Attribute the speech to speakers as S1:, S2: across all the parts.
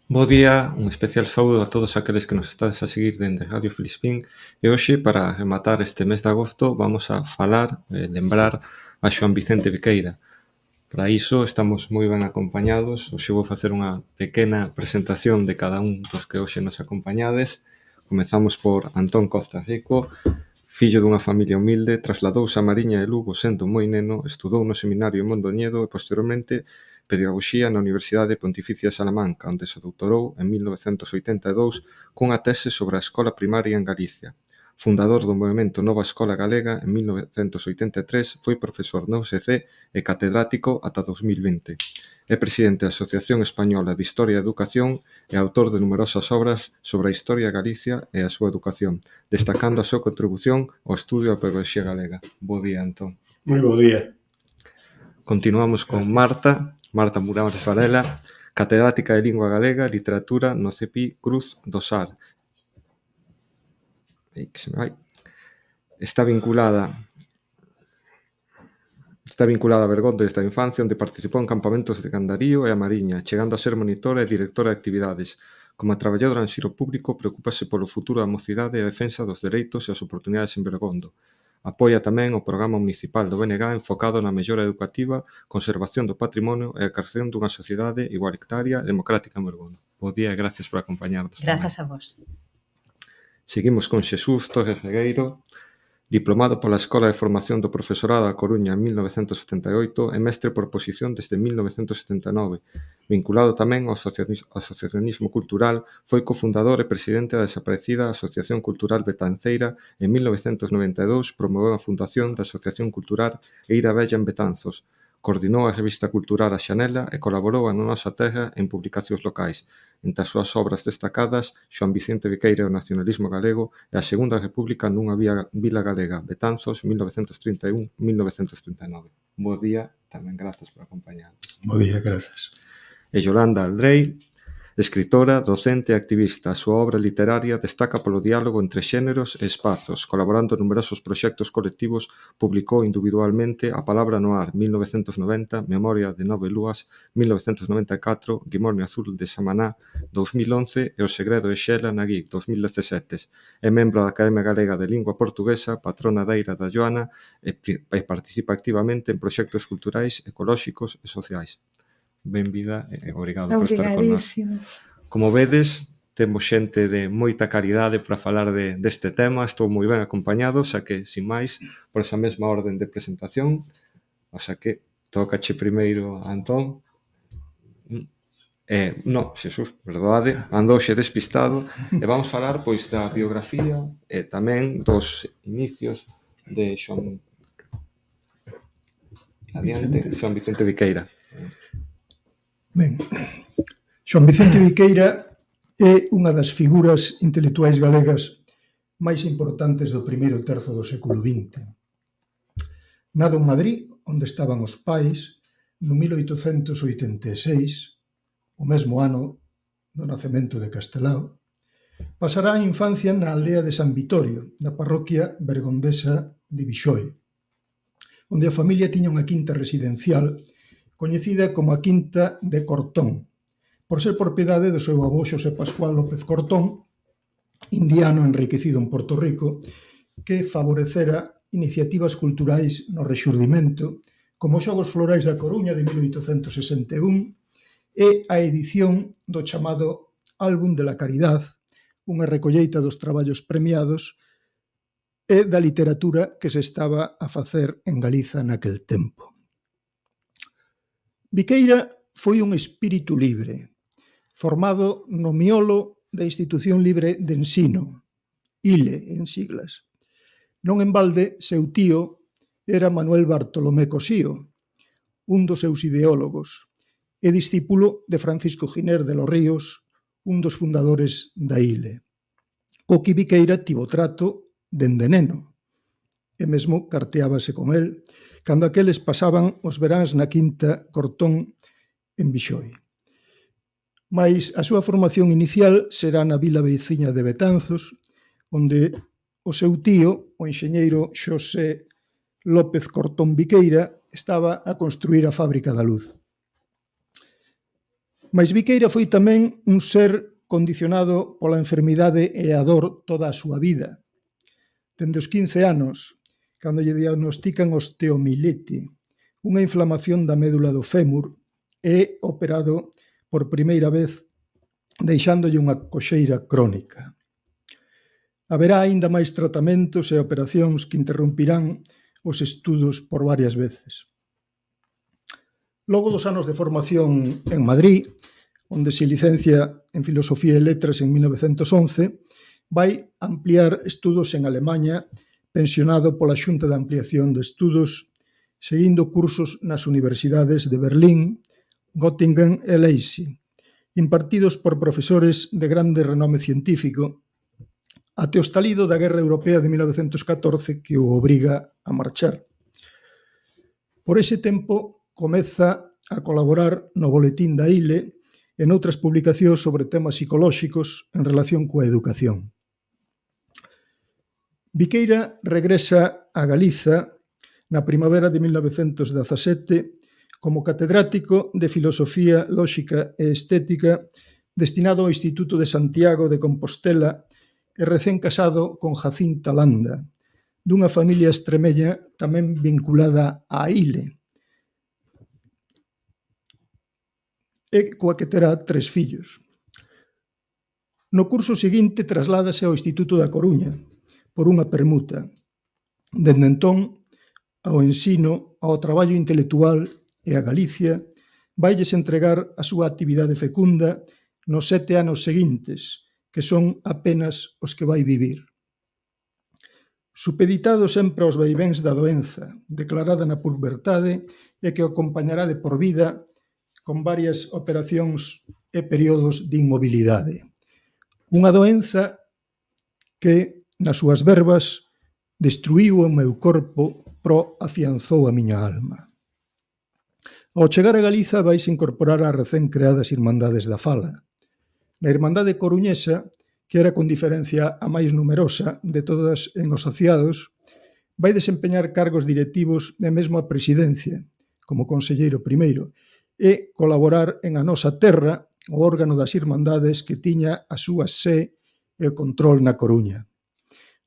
S1: Bo día, un especial saúdo a todos aqueles que nos estades a seguir dende Radio Filispín e hoxe, para rematar este mes de agosto, vamos a falar, lembrar a Xoán Vicente Viqueira. Para iso estamos moi ben acompañados. Hoxe vou facer unha pequena presentación de cada un dos que hoxe nos acompañades. Comezamos por Antón Costa Rico, fillo dunha familia humilde, trasladouse a Mariña de Lugo sendo moi neno, estudou no seminario en Mondoñedo e posteriormente Pedagogía na Universidade Pontificia de Salamanca, onde se doutorou en 1982 cunha tese sobre a escola primaria en Galicia. Fundador do movemento Nova Escola Galega, en 1983 foi profesor na USC e catedrático ata 2020. É presidente da Asociación Española de Historia e Educación e autor de numerosas obras sobre a historia de Galicia e a súa educación, destacando a súa contribución ao estudio da pedagogía galega. Bo día, Antón.
S2: Moi bo día.
S1: Continuamos con Marta Muramos Varela, catedrática de Lingua Galega e Literatura no CEPI Cruz do Sar. Está vinculada a Bergondo desde a infancia, onde participou en campamentos de Gandarío e a Mariña, chegando a ser monitora e directora de actividades. Como a traballadora en ensino público, preocúpase polo futuro da mocidade e a defensa dos dereitos e as oportunidades en Bergondo. Apoia tamén o programa municipal do BNG enfocado na mellora educativa, conservación do patrimonio e a creación dunha sociedade igualitaria e democrática en Bergondo. Bo día e gracias por acompañarnos.
S3: Grazas a vos.
S1: Seguimos con Xesús Torres Regueiro, diplomado pola Escola de Formación do Profesorado da Coruña en 1978 e mestre por posición desde 1979. Vinculado tamén ao asociacionismo cultural, foi cofundador e presidente da desaparecida Asociación Cultural Betanceira e en 1992 promoveu a fundación da Asociación Cultural Eira Bella en Betanzos. Coordinou a revista cultural A Xanela e colaborou na nosa terra en publicacións locais. Entre as súas obras destacadas, Xoán Vicente Viqueira e o nacionalismo galego e a Segunda República nunha vila galega, Betanzos, 1931-1939. Bo día, tamén grazas por acompañarnos.
S2: Bo día, grazas.
S1: E Yolanda Aldrei, escritora, docente e activista. A súa obra literaria destaca polo diálogo entre xéneros e espazos. Colaborando en numerosos proxectos colectivos, publicou individualmente A Palabra no Ar, 1990, Memoria de Nove Lúas, 1994, Guimornio Azul de Samaná, 2011 e O Segredo de Xela na GIC, 2017. É membro da Academia Galega de Lingua Portuguesa, patrona da Eira da Joana e participa activamente en proxectos culturais, ecolóxicos e sociais. Benvida e obrigado por estar con nós. Como vedes, temos xente de moita calidade para falar deste tema. Estou moi ben acompañado, xa que, sin máis, por esa mesma orden de presentación, o xa que tócache primeiro a Antón. Xesús, verdade, andouxe despistado, e vamos falar pois da biografía e tamén dos inicios de Xoán Vicente Viqueira.
S2: Ben, Xoán Vicente Viqueira é unha das figuras intelectuais galegas máis importantes do primeiro terzo do século XX. Nado en Madrid, onde estaban os pais, no 1886, o mesmo ano do nacemento de Castelao, pasará a infancia na aldea de San Vitorio, da parroquia bergondesa de Bixoi, onde a familia tiña unha quinta residencial coñecida como a Quinta de Cortón, por ser propiedade do seu avó Xosé Pascual López Cortón, indiano enriquecido en Porto Rico, que favorecera iniciativas culturais no Rexurdimento, como os Xogos Florais da Coruña de 1861 e a edición do chamado Álbum de la Caridad, unha recolleita dos traballos premiados e da literatura que se estaba a facer en Galiza naquel tempo. Viqueira foi un espírito libre, formado no miolo da Institución Libre de Ensino, ILE en siglas. Non en balde, seu tío era Manuel Bartolomé Cosío, un dos seus ideólogos, e discípulo de Francisco Giner de los Ríos, un dos fundadores da ILE. Co que Viqueira tivo trato dende neno, e mesmo carteábase con el, cando aqueles pasaban os veráns na Quinta Cortón en Bixoi. Mais a súa formación inicial será na vila veciña de Betanzos, onde o seu tío, o enxeñeiro Xosé López Cortón Viqueira, estaba a construir a Fábrica da Luz. Mais Viqueira foi tamén un ser condicionado pola enfermidade e a dor toda a súa vida. Dende os 15 anos, cando lle diagnostican osteomielite, unha inflamación da médula do fémur, é operado por primeira vez deixándolle unha coxeira crónica. Haberá aínda máis tratamentos e operacións que interrumpirán os estudos por varias veces. Logo dos anos de formación en Madrid, onde se licencia en Filosofía e Letras en 1911, vai ampliar estudos en Alemanha, pensionado pola Xunta de Ampliación de Estudos, seguindo cursos nas universidades de Berlín, Göttingen e Leipzig, impartidos por profesores de grande renome científico, até o estalido da Guerra Europea de 1914 que o obriga a marchar. Por ese tempo comeza a colaborar no Boletín da ILE e noutras publicacións sobre temas psicolóxicos en relación coa educación. Viqueira regresa a Galiza na primavera de 1917 como catedrático de Filosofía Lóxica e Estética destinado ao Instituto de Santiago de Compostela e recén casado con Jacinta Landa, dunha familia extremeña tamén vinculada á ILE, e coa que terá 3 fillos. No curso seguinte trasládase ao Instituto da Coruña por unha permuta. Dende entón, ao ensino, ao traballo intelectual e a Galicia, vailles entregar a súa actividade fecunda nos 7 anos seguintes, que son apenas os que vai vivir. Supeditado sempre aos vaivéns da doenza, declarada na pubertade e que o acompañará de por vida con varias operacións e períodos de inmobilidade. Unha doenza que, nas súas verbas, destruíu o meu corpo, pro afianzou a miña alma. Ao chegar a Galiza vaise incorporar ás recén creadas Irmandades da Fala. Na Irmandade Coruñesa, que era con diferencia a máis numerosa de todas en os asociados, vai desempeñar cargos directivos e mesmo a presidencia, como conselleiro primeiro, e colaborar en A Nosa Terra, o órgano das Irmandades que tiña a súa sé e o control na Coruña.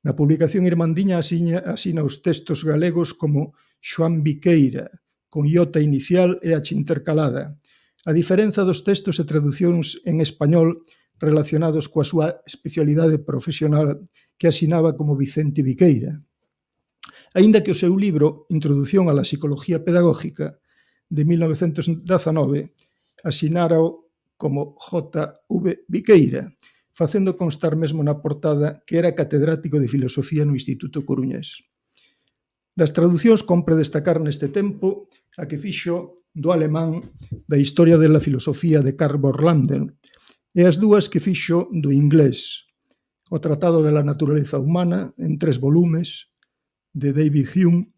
S2: Na publicación irmandiña asina os textos galegos como Xoán Viqueira, con iota inicial e H intercalada, a diferenza dos textos e traducións en español relacionados coa súa especialidade profesional que asinaba como Vicente Viqueira. Aínda que o seu libro Introdución a la Psicología Pedagógica de 1919 asinárao como J.V. Viqueira, facendo constar mesmo na portada que era catedrático de Filosofía no Instituto Coruñés. Das traducións compre destacar neste tempo a que fixo do alemán da Historia de la Filosofía de Karl Borlander e as dúas que fixo do inglés, o Tratado de la Naturaleza Humana en 3 volumes de David Hume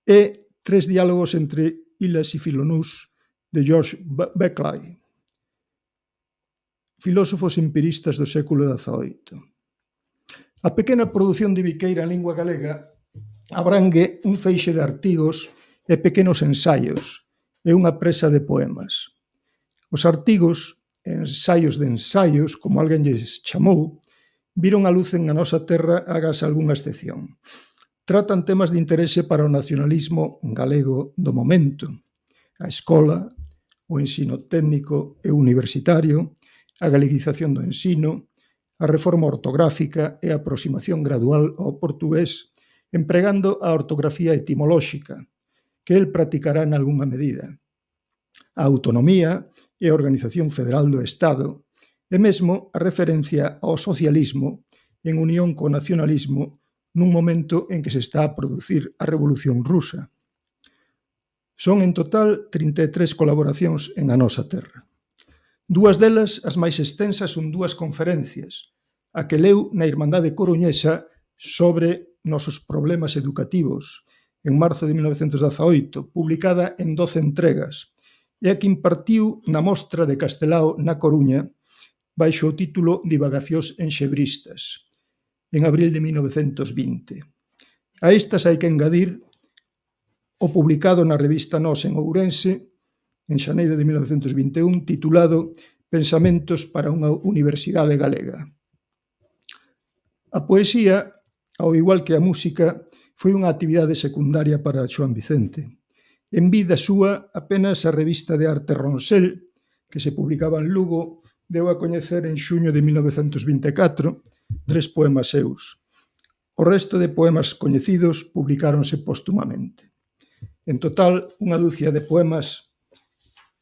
S2: e 3 diálogos entre Hillas e Philonous de George Berkeley, filósofos empiristas do século XVIII. A pequena produción de Viqueira en lingua galega abrangue un feixe de artigos e pequenos ensaios e unha presa de poemas. Os artigos, ensaios de ensaios, como alguén lles chamou, viron a luz en A Nosa Terra agás algunha excepción. Tratan temas de interese para o nacionalismo galego do momento, a escola, o ensino técnico e universitario, a galeguización do ensino, a reforma ortográfica e a aproximación gradual ao portugués, empregando a ortografía etimolóxica, que el practicará en algunha medida, a autonomía e a organización federal do Estado, e mesmo a referencia ao socialismo en unión co nacionalismo nun momento en que se está a producir a Revolución Rusa. Son en total 33 colaboracións en A Nosa Terra. 2 delas, as máis extensas, son 2 conferencias, a que leu na Irmandade Coruñesa sobre nosos problemas educativos, en marzo de 1918, publicada en 12 entregas, e a que impartiu na Mostra de Castelao na Coruña, baixo o título Divagacións enxebristas, en abril de 1920. A estas hai que engadir o publicado na revista Nós en Ourense en xaneiro de 1921, titulado Pensamentos para unha universidade galega. A poesía, ao igual que a música, foi unha actividade secundaria para Xoán Vicente. En vida súa, apenas a revista de arte Ronsel, que se publicaba en Lugo, deu a coñecer en xuño de 1924 3 poemas seus. O resto de poemas coñecidos publicáronse póstumamente. En total, unha dúcia de poemas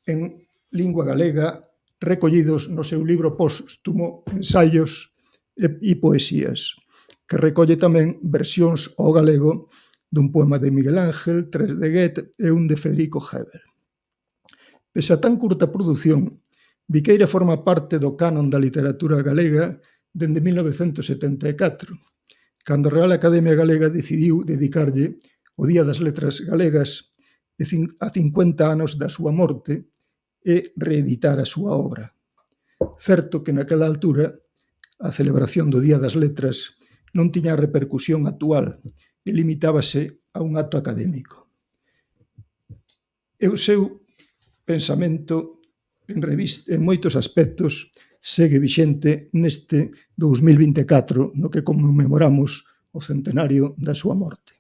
S2: en lingua galega recollidos no seu libro póstumo Ensaios e Poesías, que recolle tamén versións ao galego dun poema de Miguel Ángel, 3 de Goethe e un de Federico Hebel. Pese a tan curta produción, Viqueira forma parte do canon da literatura galega dende 1974, cando a Real Academia Galega decidiu dedicarlle o Día das Letras Galegas a 50 anos da súa morte e reeditar a súa obra. Certo que naquela altura a celebración do Día das Letras non tiña a repercusión actual e limitábase a un acto académico. E o seu pensamento en moitos aspectos segue vixente neste 2024, no que conmemoramos o centenario da súa morte.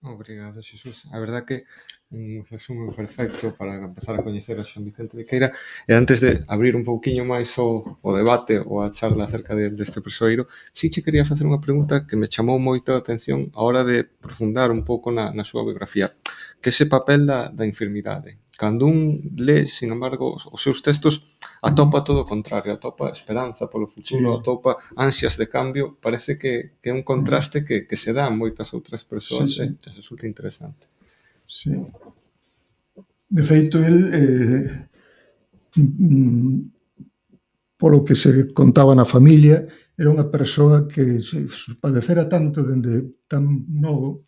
S1: Obrigado, Xesús. A verdad que un resumo perfecto para empezar a coñecer a Xoán Vicente Viqueira. E antes de abrir un pouquiño máis o debate ou a charla acerca deste persoeiro, si che quería facer unha pregunta que me chamou moito a atención a hora de profundar un pouco na súa biografía, que ese papel da enfermidade. Cando un lé, sin embargo, os seus textos, atopa todo o contrario, atopa esperanza polo futuro, atopa ansias de cambio, parece que é un contraste que se dá en moitas outras persoas, resulta interesante.
S2: Sí. De feito, el, polo que se contaba na familia, era unha persoa que se padecera tanto dende tan novo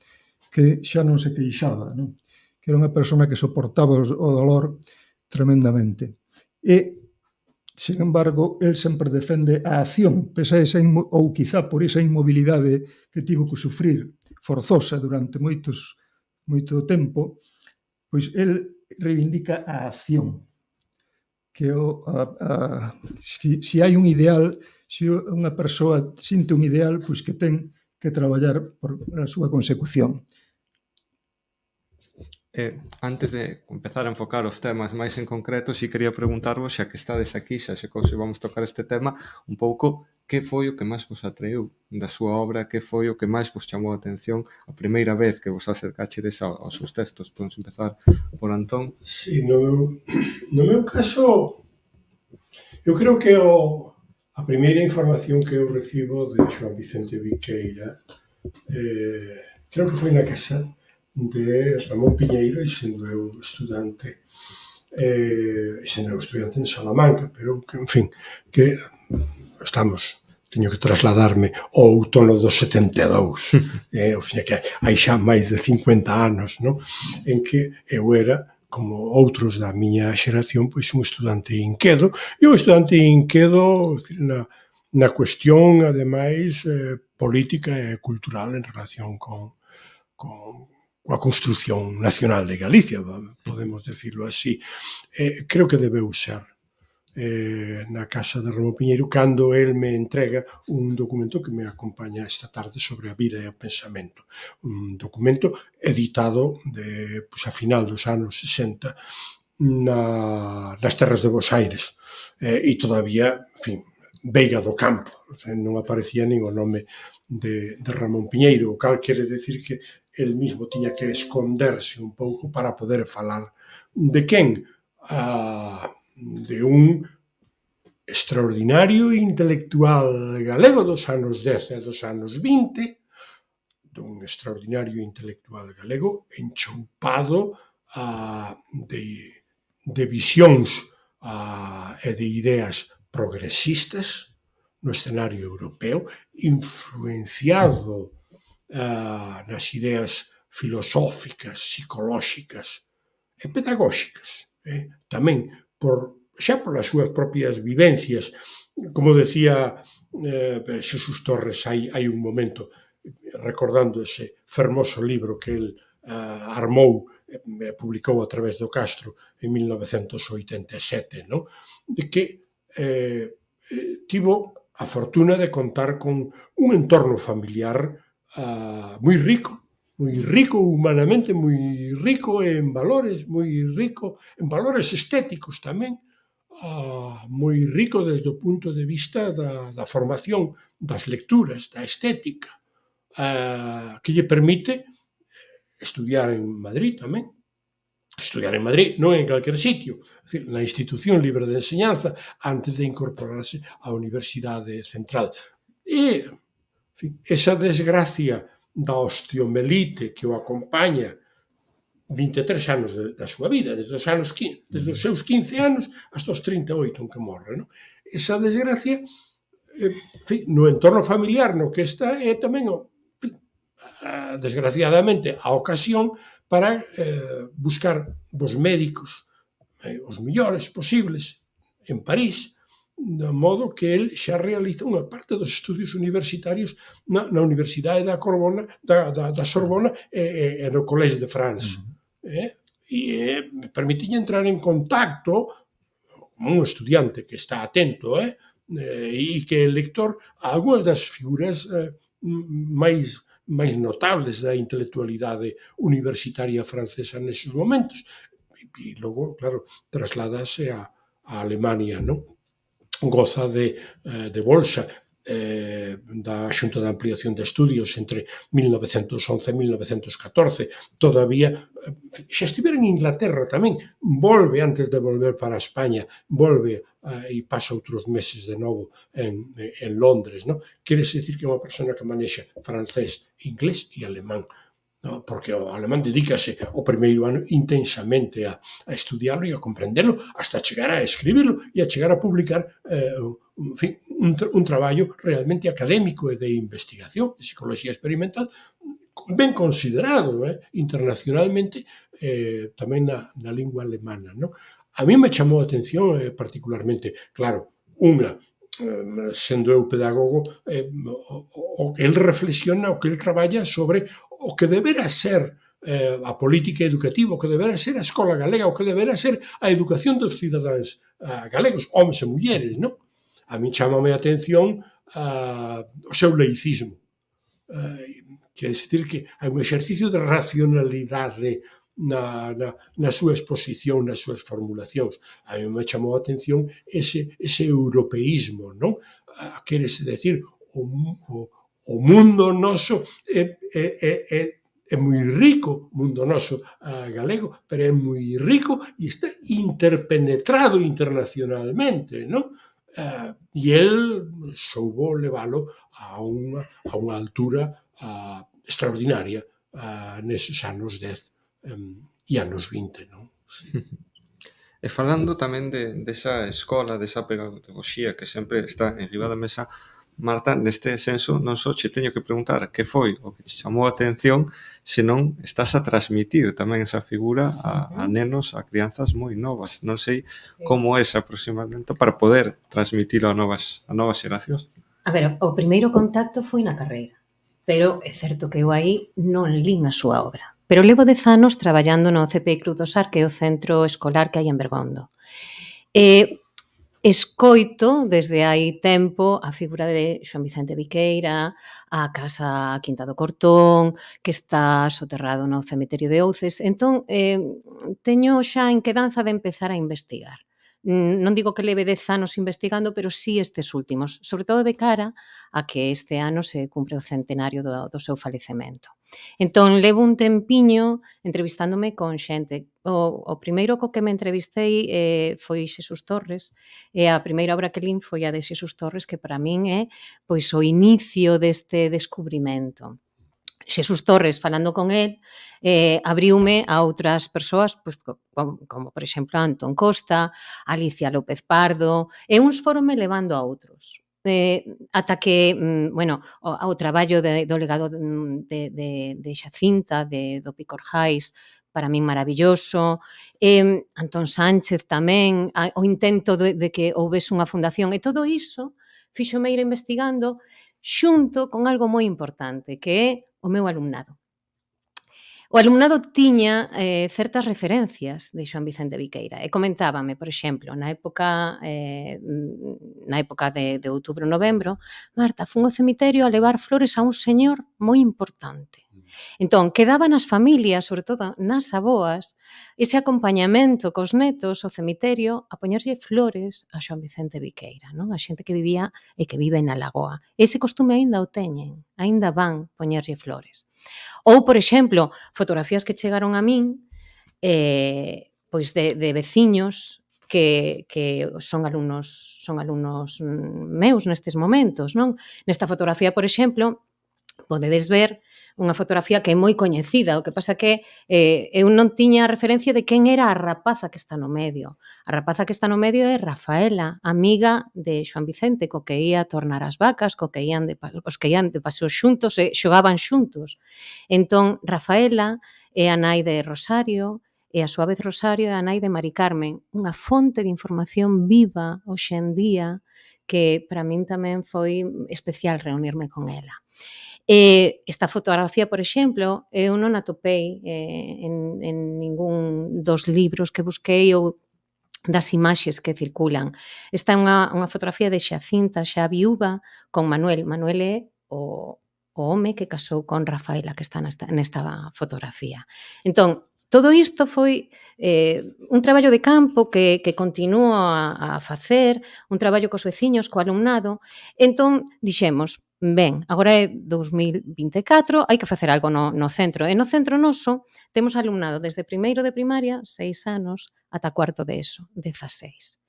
S2: que xa non se queixaba, non? Que era unha persona que soportaba o dolor tremendamente. E, sin embargo, el sempre defende a acción, pese a esa ou quizá por esa inmobilidade que tivo que sufrir forzosa durante moito tempo, pois el reivindica a acción, que se hai un ideal, se unha persoa sinte un ideal, pois que ten que traballar por a súa consecución.
S1: Antes de empezar a enfocar os temas máis en concreto, si quería preguntarvos, xa que estades aquí, xa se vamos tocar este tema, un pouco que foi o que máis vos atraiu da súa obra, que foi o que máis vos chamou a atención a primeira vez que vos acercachedes aos seus textos. Podemos empezar por Antón.
S3: Sí, no meu caso, eu creo que a primeira información que eu recibo de Xoán Vicente Viqueira creo que foi na casa de Ramón Piñeiro, e sendo eu estudante en Salamanca, pero que, en fin, que teño que trasladarme ao outono do 72, o fin, que hai xa máis de 50 anos, non? En que eu era, como outros da miña xeración, pois un estudante inquedo, e un estudante inquedo na cuestión, ademais, política e cultural en relación coa construción nacional de Galicia, podemos decirlo así. Creo que debeu ser na casa de Ramón Piñeiro cando el me entrega un documento que me acompaña esta tarde sobre a vida e o pensamento. Un documento editado a final dos anos 60 nas terras de Bos Aires e todavía, en fin, Veiga do Campo, non aparecía nin o nome de Ramón Piñeiro, o cal quere decir que el mismo tiña que esconderse un pouco para poder falar de quen? De un extraordinario intelectual galego dos anos 10 e dos anos 20, dun extraordinario intelectual galego enchoupado de visións e de ideas progresistas no escenario europeo, influenciado nas ideas filosóficas, psicolóxicas e pedagóxicas, tamén xa polas súas propias vivencias. Como decía Xesús Torres hai un momento, recordando ese fermoso libro que el armou publicou a través do Castro en 1987, non? De que tivo a fortuna de contar con un entorno familiar moi rico humanamente, moi rico en valores, moi rico en valores estéticos tamén, moi rico desde o punto de vista da formación, das lecturas, da estética, que lle permite estudiar en Madrid tamén, estudiar en Madrid, non en calquer sitio, na institución libre de enseñanza, antes de incorporarse á Universidade Central. E, en fin, esa desgracia da osteomelite que o acompaña 23 anos da súa vida, desde os seus 15 anos hasta os 38 en que morre, non? Esa desgracia, en fin, no entorno familiar no que está é tamén, desgraciadamente, a ocasión para buscar os médicos os mellores posibles en París, de modo que el xa realiza unha parte dos estudios universitarios na Universidade da Sorbona e no Collège de France. E permitille entrar en contacto como un estudiante que está atento e que é lector a algunhas das figuras máis notables da intelectualidade universitaria francesa neses momentos. E logo, claro, trasladase a Alemania, non? Goza de bolsa da Xunta de Ampliación de Estudios entre 1911 e 1914. Todavía, xa estivera en Inglaterra tamén, volve antes de volver para España, volve e pasa outros meses de novo en Londres, non? Quere dicir que é unha persona que manexa francés, inglés e alemán, no, porque o alemán dedícase o primeiro ano intensamente a estudiarlo e a comprenderlo hasta chegar a escribirlo e a chegar a publicar en fin, un traballo realmente académico e de investigación de psicología experimental ben considerado internacionalmente tamén na lingua alemana, non? A mí me chamou a atención particularmente, claro, unha sendo eu pedagogo, o que el reflexiona, o que el traballa sobre o que debera ser a política educativa, o que debera ser a escola galega, o que debera ser a educación dos cidadáns galegos, homens e mulleres, non? A mí chamame a atención o seu laicismo. Quer dizer que hai un exercicio de racionalidade na súa exposición, nas súas formulacións. A mí me chamou a atención ese europeísmo, non? Querese decir, o mundo noso é moi rico, o mundo noso galego, pero é moi rico e está interpenetrado internacionalmente, non? E el soubo leválo a unha altura extraordinaria neses anos 10 e anos 20, non?
S1: E falando tamén desa escola, desa pedagogía que sempre está en riba da mesa, Marta, neste senso, non só che teño que preguntar que foi o que te chamou a atención, senón estás a transmitir tamén esa figura a nenos, a crianzas moi novas. Non sei como é ese aproximamento para poder transmitilo a novas xeracións.
S4: A ver, o primeiro contacto foi na carreira, pero é certo que eu aí non lín a súa obra. Pero levo 10 anos traballando no CPI Cruz do Sar, que é o centro escolar que hai en Bergondo. Escoito desde hai tempo a figura de Xoán Vicente Viqueira, a casa Quinta do Cortón, que está soterrado no cemiterio de Ouces. Entón, teño xa en quedanza de empezar a investigar. Non digo que leve 10 anos investigando, pero sí estes últimos, sobre todo de cara a que este ano se cumpre o centenario do seu falecemento. Entón, levo un tempiño entrevistándome con xente. O primeiro co que me entrevistei foi Xesús Torres, e a primeira obra que lín foi a de Xesús Torres, que para min é pois o inicio deste descubrimento. Xesús Torres, falando con el, abriume a outras persoas, pois, como por exemplo Antón Costa, Alicia López Pardo, e uns foronme levando a outros. Ata que, bueno, o traballo do legado de Xacinta, do Picor Jais, para min maravilloso, Antón Sánchez tamén, o intento de que houvese unha fundación, e todo iso fíxome ir investigando xunto con algo moi importante, que é o meu alumnado. O alumnado tiña certas referencias de Xoán Vicente Viqueira e comentábame, por exemplo, na época de outubro-novembro, Marta, fun ao cemiterio a levar flores a un señor moi importante. Entón, quedaba nas familias, sobre todo nas aboas, ese acompañamento cos netos ao cemiterio a poñerlle flores a Xoán Vicente Viqueira, non? A xente que vivía e que vive na Lagoa. Ese costume aínda o teñen, aínda van poñerlle flores. Ou, por exemplo, fotografías que chegaron a min pois de veciños que son alumnos meus nestes momentos, non? Nesta fotografía, por exemplo, podedes ver unha fotografía que é moi coñecida, o que pasa que eu non tiña referencia de quen era a rapaza que está no medio. A rapaza que está no medio é Rafaela, amiga de Xoán Vicente, co que ia tornar as vacas, os que ian de paseo xuntos e xogaban xuntos. Entón, Rafaela é a nai de Rosario, e a súa vez Rosario é a nai de Mari Carmen, unha fonte de información viva hoxe en día que para min tamén foi especial reunirme con ela. Esta fotografía, por exemplo, eu non atopei en ningún dos libros que busquei ou das imaxes que circulan. Esta é unha fotografía de Xacinta, xa viúva, con Manuel. Manuel é o home que casou con Rafaela, que está nesta fotografía. Entón, todo isto foi un traballo de campo que continuo a facer, un traballo cos veciños, co alumnado. Entón, dixemos, ben, agora é 2024, hai que facer algo no centro. E no centro noso temos alumnado desde primeiro de primaria, 6 anos, ata cuarto de ESO, 16.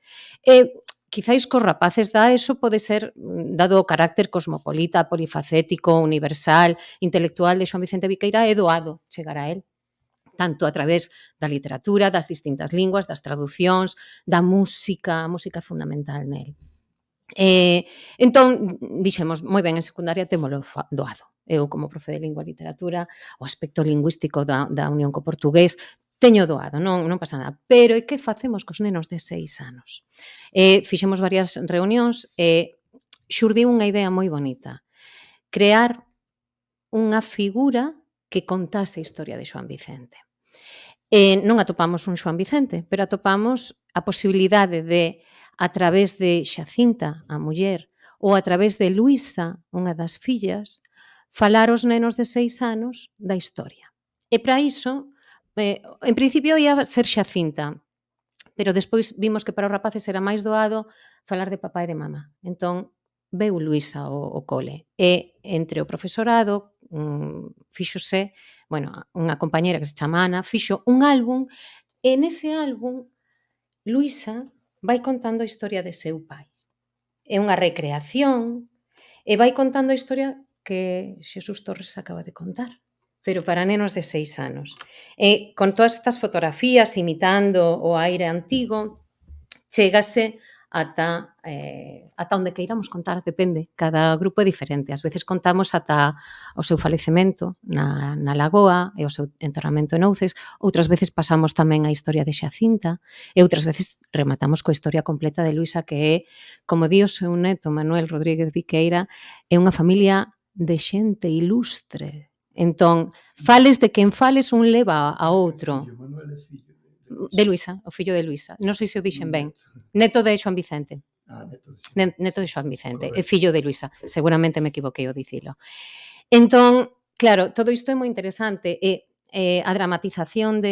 S4: E quizáis cos rapaces da ESO pode ser, dado o carácter cosmopolita, polifacético, universal, intelectual de Xoán Vicente Viqueira, é doado chegar a él, tanto a través da literatura, das distintas linguas, das traducións, da música, a música é fundamental nel. Entón, dixemos, moi ben, en secundaria témolo doado. Eu, como profe de lingua e literatura, o aspecto lingüístico da unión co portugués, teño doado, non pasa nada. Pero e que facemos cos nenos de 6 anos? Fixemos varias reunións e xurdiu unha idea moi bonita. Crear unha figura que contase a historia de Xoán Vicente. Non atopamos un Xoán Vicente, pero atopamos a posibilidade de, a través de Xacinta, a muller, ou a través de Luisa, unha das fillas, falar aos nenos de 6 anos da historia. E para iso, en principio ia ser Xacinta, pero despois vimos que para os rapaces era máis doado falar de papá e de mamá. Entón, veu Luisa ao cole. E entre o profesorado, fíxose, unha compañera que se chama Ana, fixo un álbum, e nese álbum Luisa vai contando a historia de seu pai. É unha recreación e vai contando a historia que Xesús Torres acaba de contar, pero para nenos de 6 anos. E con todas estas fotografías imitando o aire antigo, chégase ata onde queiramos contar, depende, cada grupo é diferente. Ás veces contamos ata o seu falecemento na Lagoa e o seu enterramento en Ouces, outras veces pasamos tamén a historia de Xacinta e outras veces rematamos coa historia completa de Luisa, que é, como di o seu neto Manuel Rodríguez Viqueira, é unha familia de xente ilustre. Entón, fales de quen fales, un leva a outro.
S2: Manuel é fillo
S4: De Luisa, o fillo de Luisa. Non sei se o dixen ben. Neto de Xoán Vicente. Neto de Xoán Vicente. É fillo de Luisa. Seguramente me equivoquei ao dicilo. Entón, claro, todo isto é moi interesante e a dramatización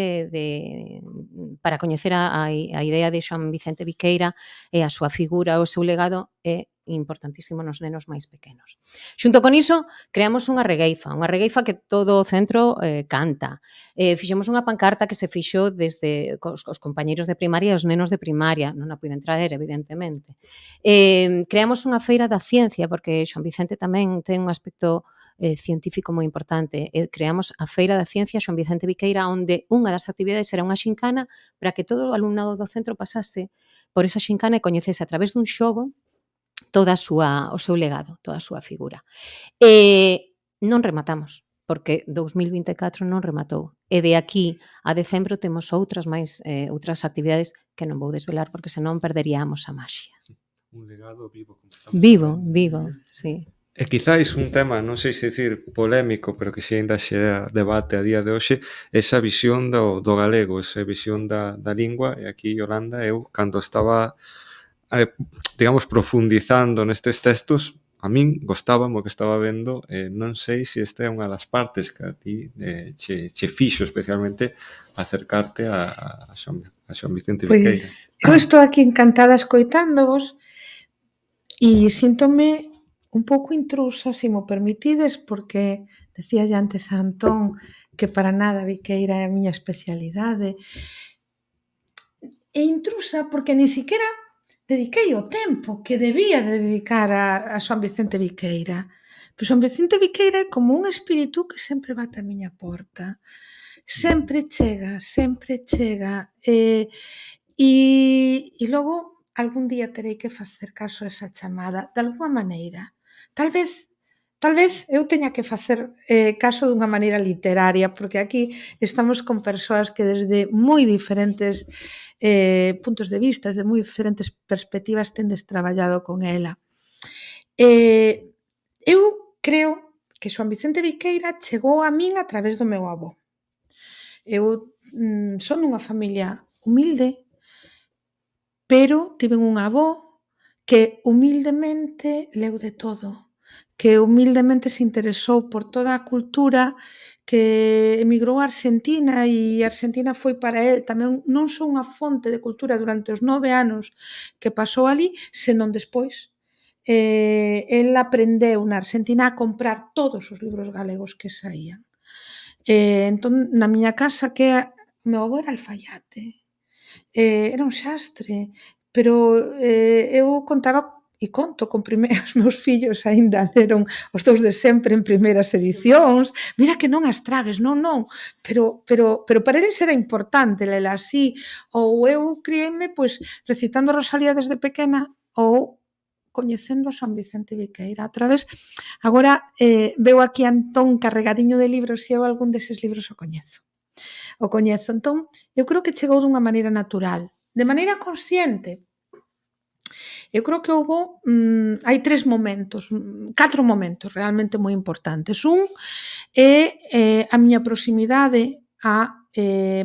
S4: para coñecer a idea de Xoán Vicente Viqueira e a súa figura, o seu legado é importantísimo nos nenos máis pequenos. Xunto con iso, creamos unha regueifa que todo o centro canta. Fixemos unha pancarta que se fixo desde os compañeros de primaria e os nenos de primaria, non a puiden traer, evidentemente. Creamos unha feira da ciencia, porque Xoán Vicente tamén ten un aspecto científico moi importante. Creamos a Feira da Ciencia Xoán Vicente Viqueira, onde unha das actividades era unha xincana para que todo o alumnado do centro pasase por esa xincana e coñecese a través dun xogo todo o seu legado, toda a súa figura. Non rematamos, porque 2024 non rematou. E de aquí a decembro temos outras actividades que non vou desvelar, porque senón perderíamos a maxia.
S1: Un legado vivo.
S4: Vivo, sí.
S1: E quizáis un tema, non sei se dicir polémico, pero que si ainda xera debate a día de hoxe, esa visión do galego, esa visión da lingua, e aquí, Yolanda, eu, cando estaba, digamos, profundizando nestes textos, a min gostábame o que estaba vendo, non sei se esta é unha das partes que a ti che fixo especialmente acercarte a Xoán Vicente Viqueira.
S5: Pois eu estou aquí encantada escoitándovos e síntome un pouco intrusa, se mo permitides, porque decía ya antes a Antón que para nada Viqueira é a miña especialidade. E intrusa porque ni siquiera dediquei o tempo que debía de dedicar a Xoán Vicente Viqueira. Pois Xoán Vicente Viqueira é como un espírito que sempre bate a miña porta. Sempre chega, sempre chega. E logo algún día terei que facer caso a esa chamada, de alguma maneira. Tal vez eu teña que facer caso dunha maneira literaria, porque aquí estamos con persoas que desde moi diferentes puntos de vista, desde moi diferentes perspectivas tendes traballado con ela. Eu creo que Xoán Vicente Viqueira chegou a min a través do meu avó. Eu son dunha familia humilde, pero tiven un avó que humildemente leu de todo, que humildemente se interesou por toda a cultura, que emigrou a Argentina e a Argentina foi para el tamén non só unha fonte de cultura durante os 9 anos que pasou ali, senón despois. El aprendeu na Argentina a comprar todos os libros galegos que saían. Entón, na miña casa, o meu avó era alfaiate, era un xastre, pero eu contaba e conto con os meus fillos aínda leron os dous de sempre en primeiras edicións, mira que non as tragues, non, pero para eles era importante lela así, ou eu criei-me pois recitando a Rosalía desde pequena ou coñecendo a Xoán Vicente Viqueira a través, agora veo aquí Antón carregadiño de libros e eu algún deses libros o coñezo. Entón, eu creo que chegou dunha maneira natural, de maneira consciente. Eu creo que houbo, hai 4 momentos realmente moi importantes. Un é a miña proximidade a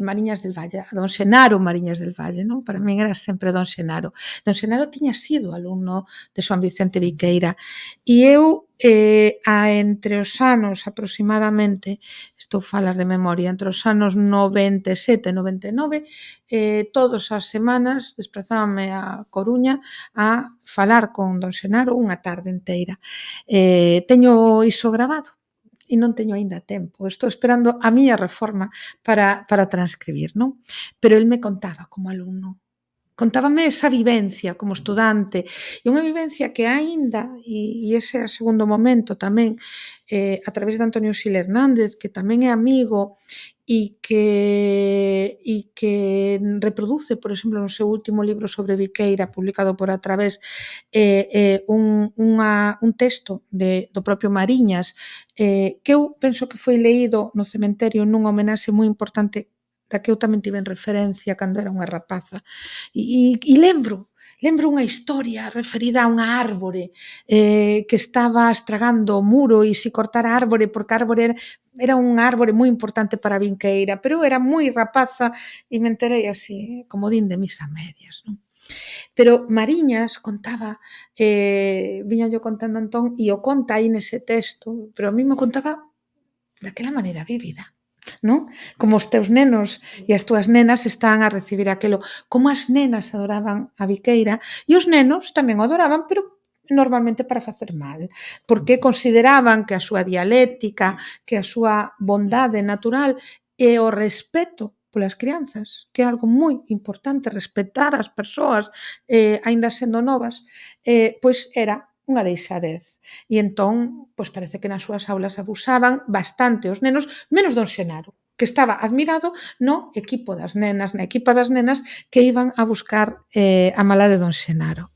S5: Mariñas del Valle, a don Xenaro Mariñas del Valle, non? Para min era sempre don Xenaro. Don Xenaro tiña sido alumno de Xoán Vicente Viqueira e eu entre os anos aproximadamente, estou a falar de memoria, entre os anos 97 e 99, todas as semanas desprazábame a Coruña a falar con don Xenaro unha tarde inteira. Teño iso grabado e non teño aínda tempo. Estou esperando a miña reforma para transcribir, non? Pero el me contaba como alumno. Contábame esa vivencia como estudante e unha vivencia que aínda, e ese é o segundo momento tamén, a través de Antonio Xil Hernández, que tamén é amigo e que reproduce, por exemplo, no seu último libro sobre Viqueira, publicado por A Través, un texto do propio Mariñas, que eu penso que foi leído no cemiterio nunha homenaxe moi importante da que eu tamén tive en referencia cando era unha rapaza. E lembro unha historia referida a unha árbore que estaba estragando o muro e se cortar a árbore, porque a árbore era unha árbore moi importante para Viqueira, pero eu era moi rapaza e me enterei así, como din de misa a medias, non? Pero Mariñas contaba, viña yo contando Antón, e o conta aí nese texto, pero a mí me contaba daquela maneira vívida, non? Como os teus nenos e as túas nenas están a recibir aquilo, como as nenas adoraban a Viqueira e os nenos tamén o adoraban, pero normalmente para facer mal, porque consideraban que a súa dialéctica, que a súa bondade natural e o respeto polas crianzas, que é algo moi importante, respetar as persoas, aínda sendo novas, pois era unha deixadez. E entón, pois parece que nas súas aulas abusaban bastante os nenos, menos don Xenaro, que estaba admirado no equipo das nenas, na equipa das nenas que iban a buscar a mala de don Xenaro.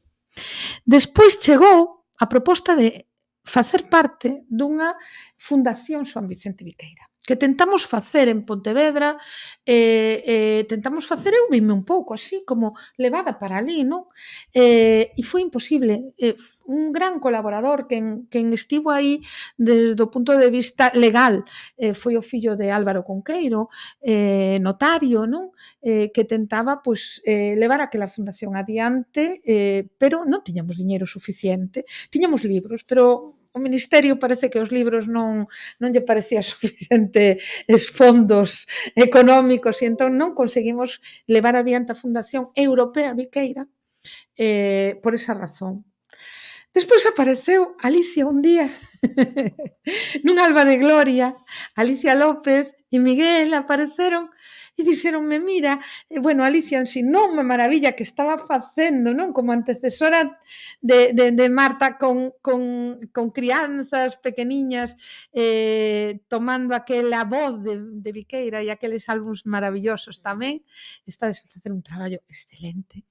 S5: Despois chegou a proposta de facer parte dunha fundación Xoán Vicente Viqueira. que tentamos facer en Pontevedra, tentamos facer, eu vime un pouco así, como levada para ali, non? E foi imposible. Un gran colaborador, quen estivo aí desde o punto de vista legal, foi o fillo de Álvaro Conqueiro, notario, non? Que tentaba, pois, levar aquela fundación adiante, pero non tiñamos diñeiro suficiente. Tiñamos libros, pero o Ministerio parece que os libros non lle parecía suficiente fondos económicos e entón non conseguimos levar adiante a Fundación Europea Viqueira por esa razón. Despois apareceu Alicia un día nun alba de gloria, Alicia López e Miguel apareceron e dixeronme, mira, bueno, Alicia ensinou unha maravilla que estaba facendo, non? Como antecesora de Marta con crianzas pequeniñas tomando aquela voz de Viqueira e aqueles álbums maravillosos tamén. Estades a facer un traballo excelente.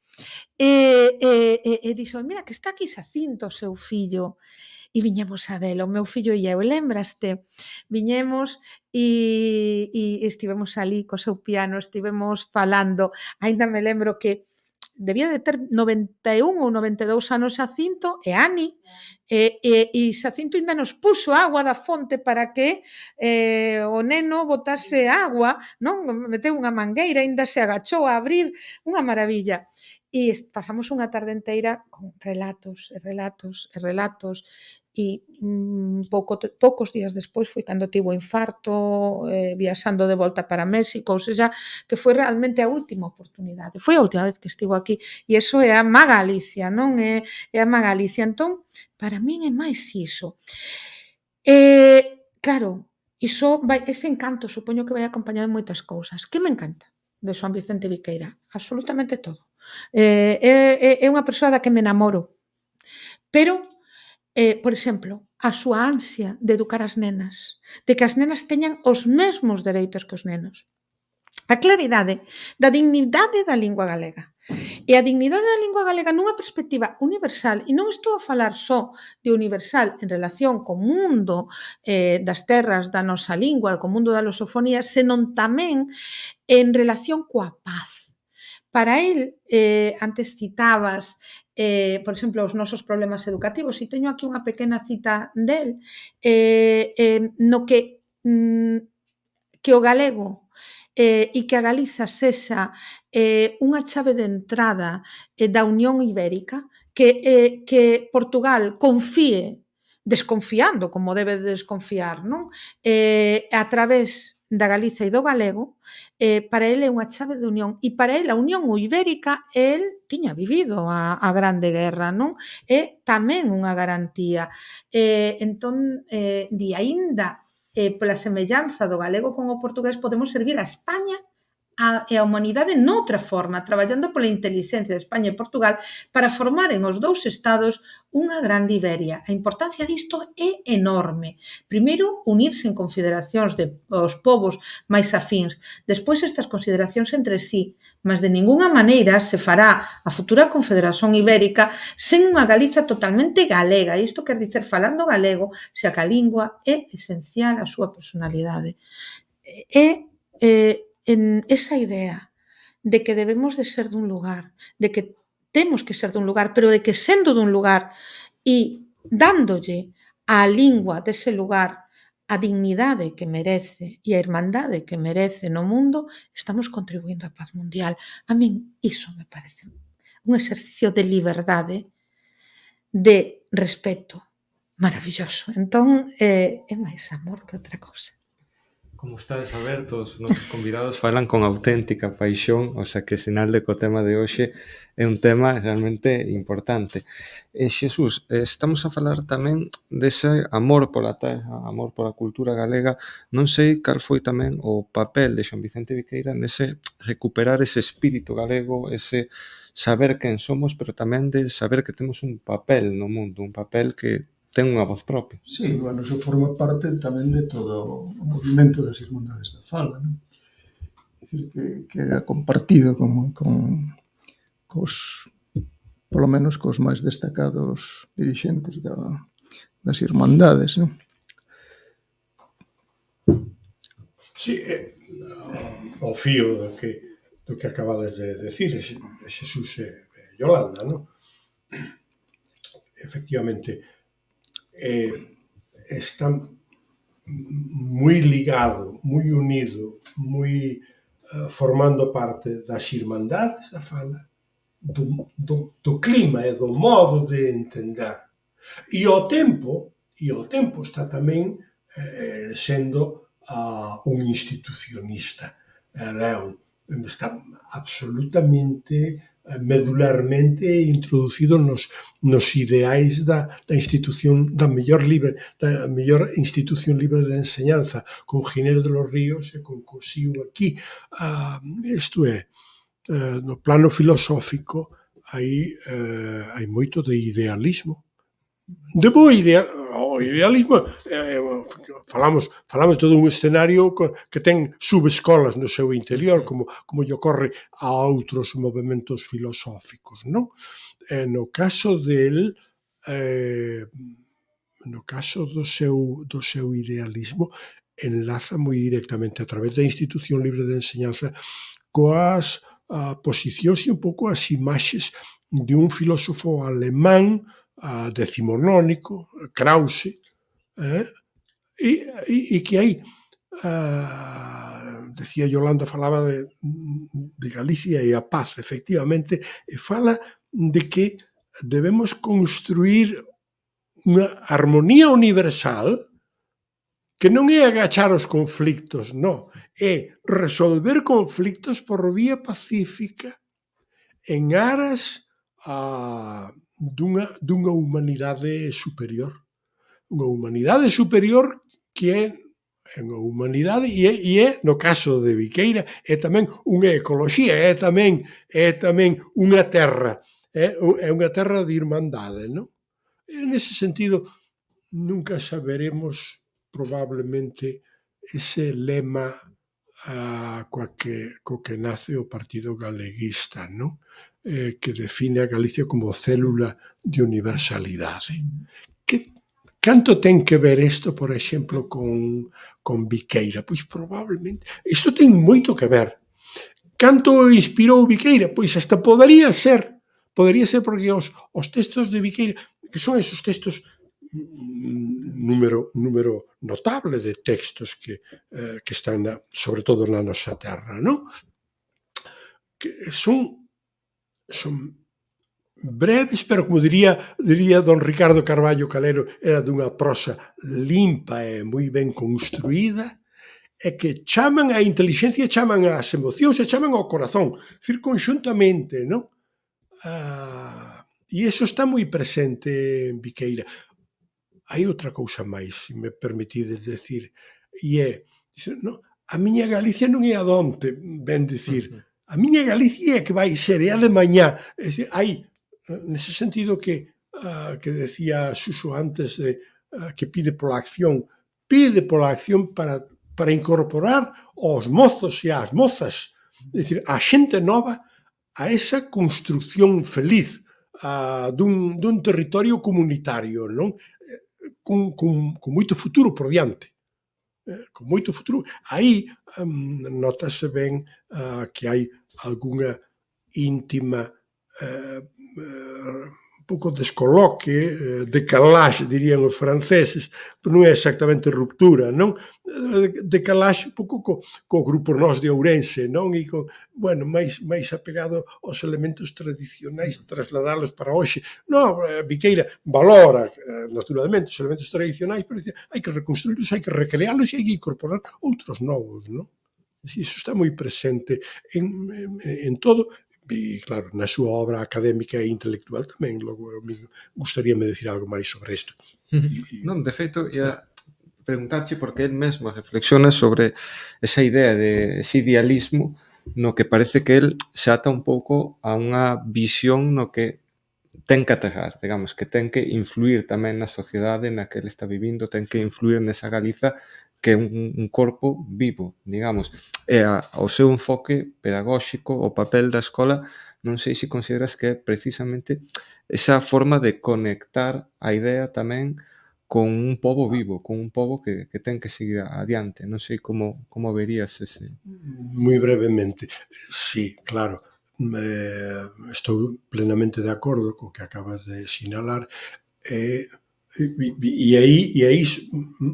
S5: E dixo, mira, que está aquí Xacinto, o seu fillo, e viñemos a velo, o meu fillo e eu, lembraste? Viñemos e estivemos ali co seu piano, estivemos falando, aínda me lembro que debía de ter 91 ou 92 anos Xacinto e Ani, e Xacinto ainda nos puxo agua da fonte para que o neno botase agua, non? Meteu unha mangueira, ainda se agachou a abrir, unha maravilla. E pasamos unha tarde enteira con relatos e relatos e relatos e poucos días despois foi cando tivo o infarto, viaxando de volta para México, ou seja, que foi realmente a última oportunidade. Foi a última vez que estivo aquí e iso é a Maga Alicia, non? É a Maga Alicia. Entón, para min é máis iso. Claro, ese encanto supoño que vai acompañado de moitas cousas. Que me encanta de Xoán Vicente Viqueira? Absolutamente todo. É unha persoa da que me enamoro. Pero, por exemplo, a súa ansia de educar as nenas, de que as nenas teñan os mesmos dereitos que os nenos. A claridade da dignidade da lingua galega. E a dignidade da lingua galega nunha perspectiva universal, e non estou a falar só de universal en relación co mundo das terras da nosa lingua, co mundo da lusofonía, senón tamén en relación coa paz. Para el, antes citabas, por exemplo, os nosos problemas educativos, e teño aquí unha pequena cita del, no que o galego e que a Galiza sexa unha chave de entrada da Unión Ibérica, que Portugal confíe, desconfiando, como debe de desconfiar, non? A través da Galiza e do galego, para ele é unha chave de unión. E para ele a Unión Ibérica, el tiña vivido a Grande Guerra, non? É tamén unha garantía. Entón, di, aínda pola semellanza do galego con o portugués, podemos servir a España e a humanidade noutra forma, traballando pola intelixencia de España e Portugal para formar en os dous estados unha grande Iberia. A importancia disto é enorme. Primeiro, unirse en confederacións de os povos máis afíns. Despois, estas consideracións entre sí, mas de ningunha maneira se fará a futura Confederación Ibérica sen unha Galiza totalmente galega. Isto quer dicer, falando galego, xa que a lingua é esencial a súa personalidade. En esa idea de que debemos de ser dun lugar, de que temos que ser dun lugar, pero de que sendo dun lugar e dándolle á lingua dese lugar a dignidade que merece e a irmandade que merece no mundo, estamos contribuindo á paz mundial. A min iso me parece un exercicio de liberdade, de respeto maravilloso. Entón, é máis amor que outra cosa.
S1: Como estades a ver, todos os nosos convidados falan con auténtica paixón, o sea que sinal de que o tema de hoxe é un tema realmente importante. Xesús, estamos a falar tamén dese amor pola terra, amor pola cultura galega. Non sei cal foi tamén o papel de Xoán Vicente Viqueira nese recuperar ese espírito galego, ese saber quen somos, pero tamén de saber que temos un papel no mundo, un papel que ten unha voz propia.
S2: Sí, bueno, eso forma parte tamén de todo o movimento das Irmandades da Fala, non? É dicir, que era compartido cos, polo menos cos máis destacados dirixentes das Irmandades, non?
S3: Sí, ao fío do que acabades de decir, Xesús e Yolanda, non? Efectivamente, están moi ligado, moi unido, moi formando parte das irmandades da fala, do clima e do modo de entender. E ao tempo está tamén sendo un institucionista. Está absolutamente medularmente introducido nos ideais da institución da mellor institución libre de enseñanza, con Ginés de los Ríos e con Cosío aquí. Isto é, no plano filosófico hai moito de idealismo. De bo o idealismo, falamos de todo un escenario que ten subescolas no seu interior, como lle ocorre a outros movementos filosóficos, non? No caso del, no caso do seu idealismo, enlaza moi directamente a través da institución libre de enseñanza coas posicións e un pouco as imaxes de un filósofo alemán decimonónico, Krause, e que hai, decía Yolanda, falaba de Galicia e a paz, efectivamente, e fala de que debemos construir unha armonía universal que non é agachar os conflictos, non, é resolver conflictos por vía pacífica en aras dunha humanidade superior. Unha humanidade superior que é unha humanidade e é, no caso de Viqueira, é tamén unha ecoloxía, é tamén unha terra, é unha terra de irmandade, non? E nese sentido, nunca saberemos probablemente ese lema co que nace o Partido Galeguista, non? Que define a Galicia como célula de universalidade. Canto ten que ver isto, por exemplo, con Viqueira? Pois probablemente, isto ten moito que ver. Canto inspirou Viqueira? Pois hasta podería ser porque os textos de Viqueira, que son esos textos, número notable de textos que están sobre todo na nosa terra, non? Que son breves, pero como diría don Ricardo Carballo Calero, era dunha prosa limpa e moi ben construída, e que chaman a inteligencia, chaman as emocións e chaman ao corazón, dicir, conxuntamente, non? E iso está moi presente en Viqueira. Hai outra cousa máis, se me permitides decir, e é, a miña Galicia non é a donte, ben dicir, a miña Galicia é que vai ser, é a de mañá. É dicir, hai, nese sentido que decía Suso antes, que pide pola acción para incorporar os mozos e as mozas, é dicir, a xente nova a esa construcción feliz dun territorio comunitario, non? Con moito futuro por diante. Con moito futuro. Aí notase ben que hai algunha íntima un pouco descoloque, decalaxe, dirían os franceses, pero non é exactamente ruptura, non? Decalaxe un pouco co grupo Nós de Ourense, non? E máis apegado aos elementos tradicionais, trasladalos para hoxe. Non, Viqueira valora, naturalmente, os elementos tradicionais, pero hai que reconstruílos, hai que recreálos e hai que incorporar outros novos, non? Iso está moi presente en todo. E, claro, na súa obra académica e intelectual tamén. Logo, gustaríame decir algo máis sobre isto.
S1: Non, de feito, ia preguntarche porque el mesmo reflexiona sobre esa idea de ese idealismo no que parece que el se ata un pouco a unha visión no que ten que aterrar, digamos, que ten que influir tamén na sociedade na que ele está vivindo, ten que influir nesa Galiza que é un corpo vivo, digamos. E o seu enfoque pedagóxico, o papel da escola, non sei se consideras que é precisamente esa forma de conectar a idea tamén con un pobo vivo, con un pobo que ten que seguir adiante. Non sei como verías ese...
S3: Moi brevemente, sí, claro, estou plenamente de acordo co que acabas de sinalar, e aí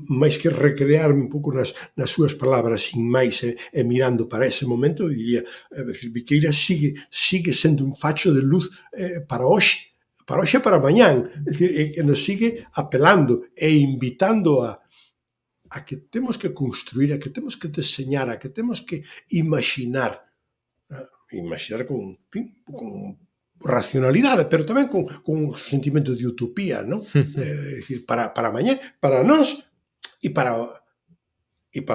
S3: máis que recrearme un pouco nas súas palabras, sin máis, e mirando para ese momento, diría, decir, Viqueira sigue sendo un facho de luz para hoxe e para mañán, é dicir, que nos sigue apelando e invitando a que temos que construir, a que temos que deseñar, a que temos que imaginar, con, en fin, con racionalidade, pero tamén con un sentimento de utopía, non? É dicir, para mañá, para nós e para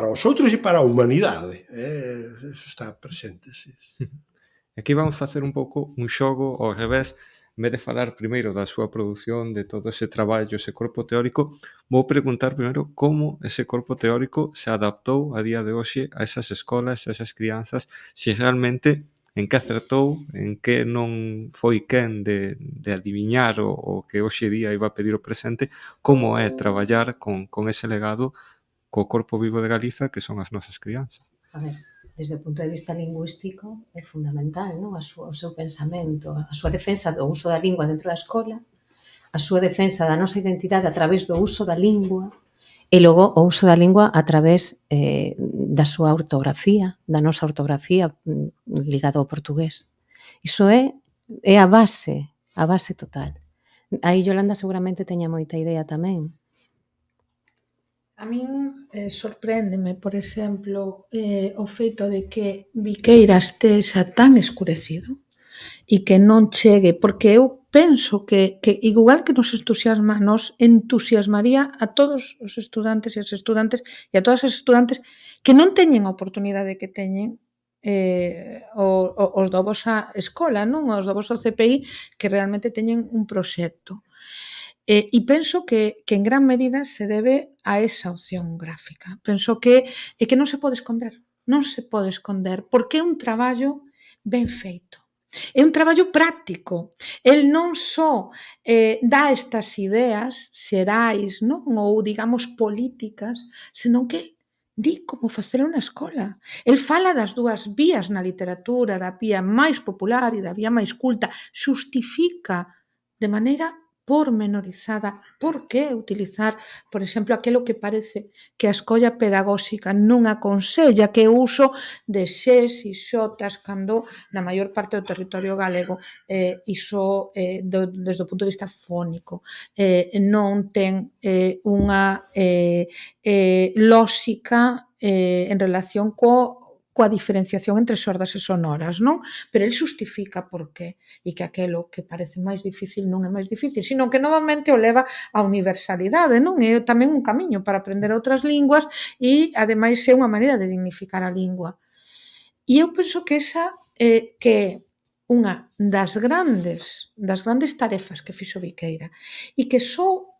S3: os outros e para a humanidade. Eso está presente, sí.
S1: Aquí vamos facer un pouco un xogo ao revés. En vez de falar primeiro da súa produción, de todo ese traballo, ese corpo teórico, vou preguntar primeiro como ese corpo teórico se adaptou a día de hoxe a esas escolas, a esas crianzas, se realmente en que acertou, en que non foi quen de adiviñar o que hoxe día iba a pedir o presente, como é traballar con ese legado co corpo vivo de Galiza que son as nosas crianzas.
S4: A ver, desde o punto de vista lingüístico é fundamental, non? O seu pensamento, a súa defensa do uso da lingua dentro da escola, a súa defensa da nosa identidade a través do uso da lingua e logo o uso da lingua a través da súa ortografía, da nosa ortografía ligada ao portugués. Iso é a base total. Aí Yolanda seguramente teña moita idea tamén.
S5: A min sorpréndeme, por exemplo, o feito de que Viqueira estexa tan escurecido e que non chegue, porque eu penso que igual que nos entusiasma, nos entusiasmaría a todos os estudantes e as estudantes e a todas as estudantes que non teñen a oportunidade que teñen os do vosa escola, non? Os do voso CPI que realmente teñen un proxecto. E penso que en gran medida se debe a esa opción gráfica. Penso que non se pode esconder, porque é un traballo ben feito. É un traballo práctico. El non só dá estas ideas xerais, non? Ou, digamos, políticas, senón que di como facelo na escola. El fala das dúas vías na literatura, da vía máis popular e da vía máis culta. Xustifica de maneira pormenorizada por que utilizar, por exemplo, aquilo que parece que a escolla pedagóxica non aconsella, que o uso de xes e xotas cando na maior parte do territorio galego iso desde o punto de vista fónico non ten unha lóxica en relación coa diferenciación entre sordas e sonoras, non? Pero el xustifica por qué e que aquelo que parece máis difícil non é máis difícil, sino que novamente o leva á universalidade, non? É tamén un camiño para aprender outras linguas e, ademais, é unha maneira de dignificar a lingua. E eu penso que esa que é unha das grandes tarefas que fixo Viqueira e que só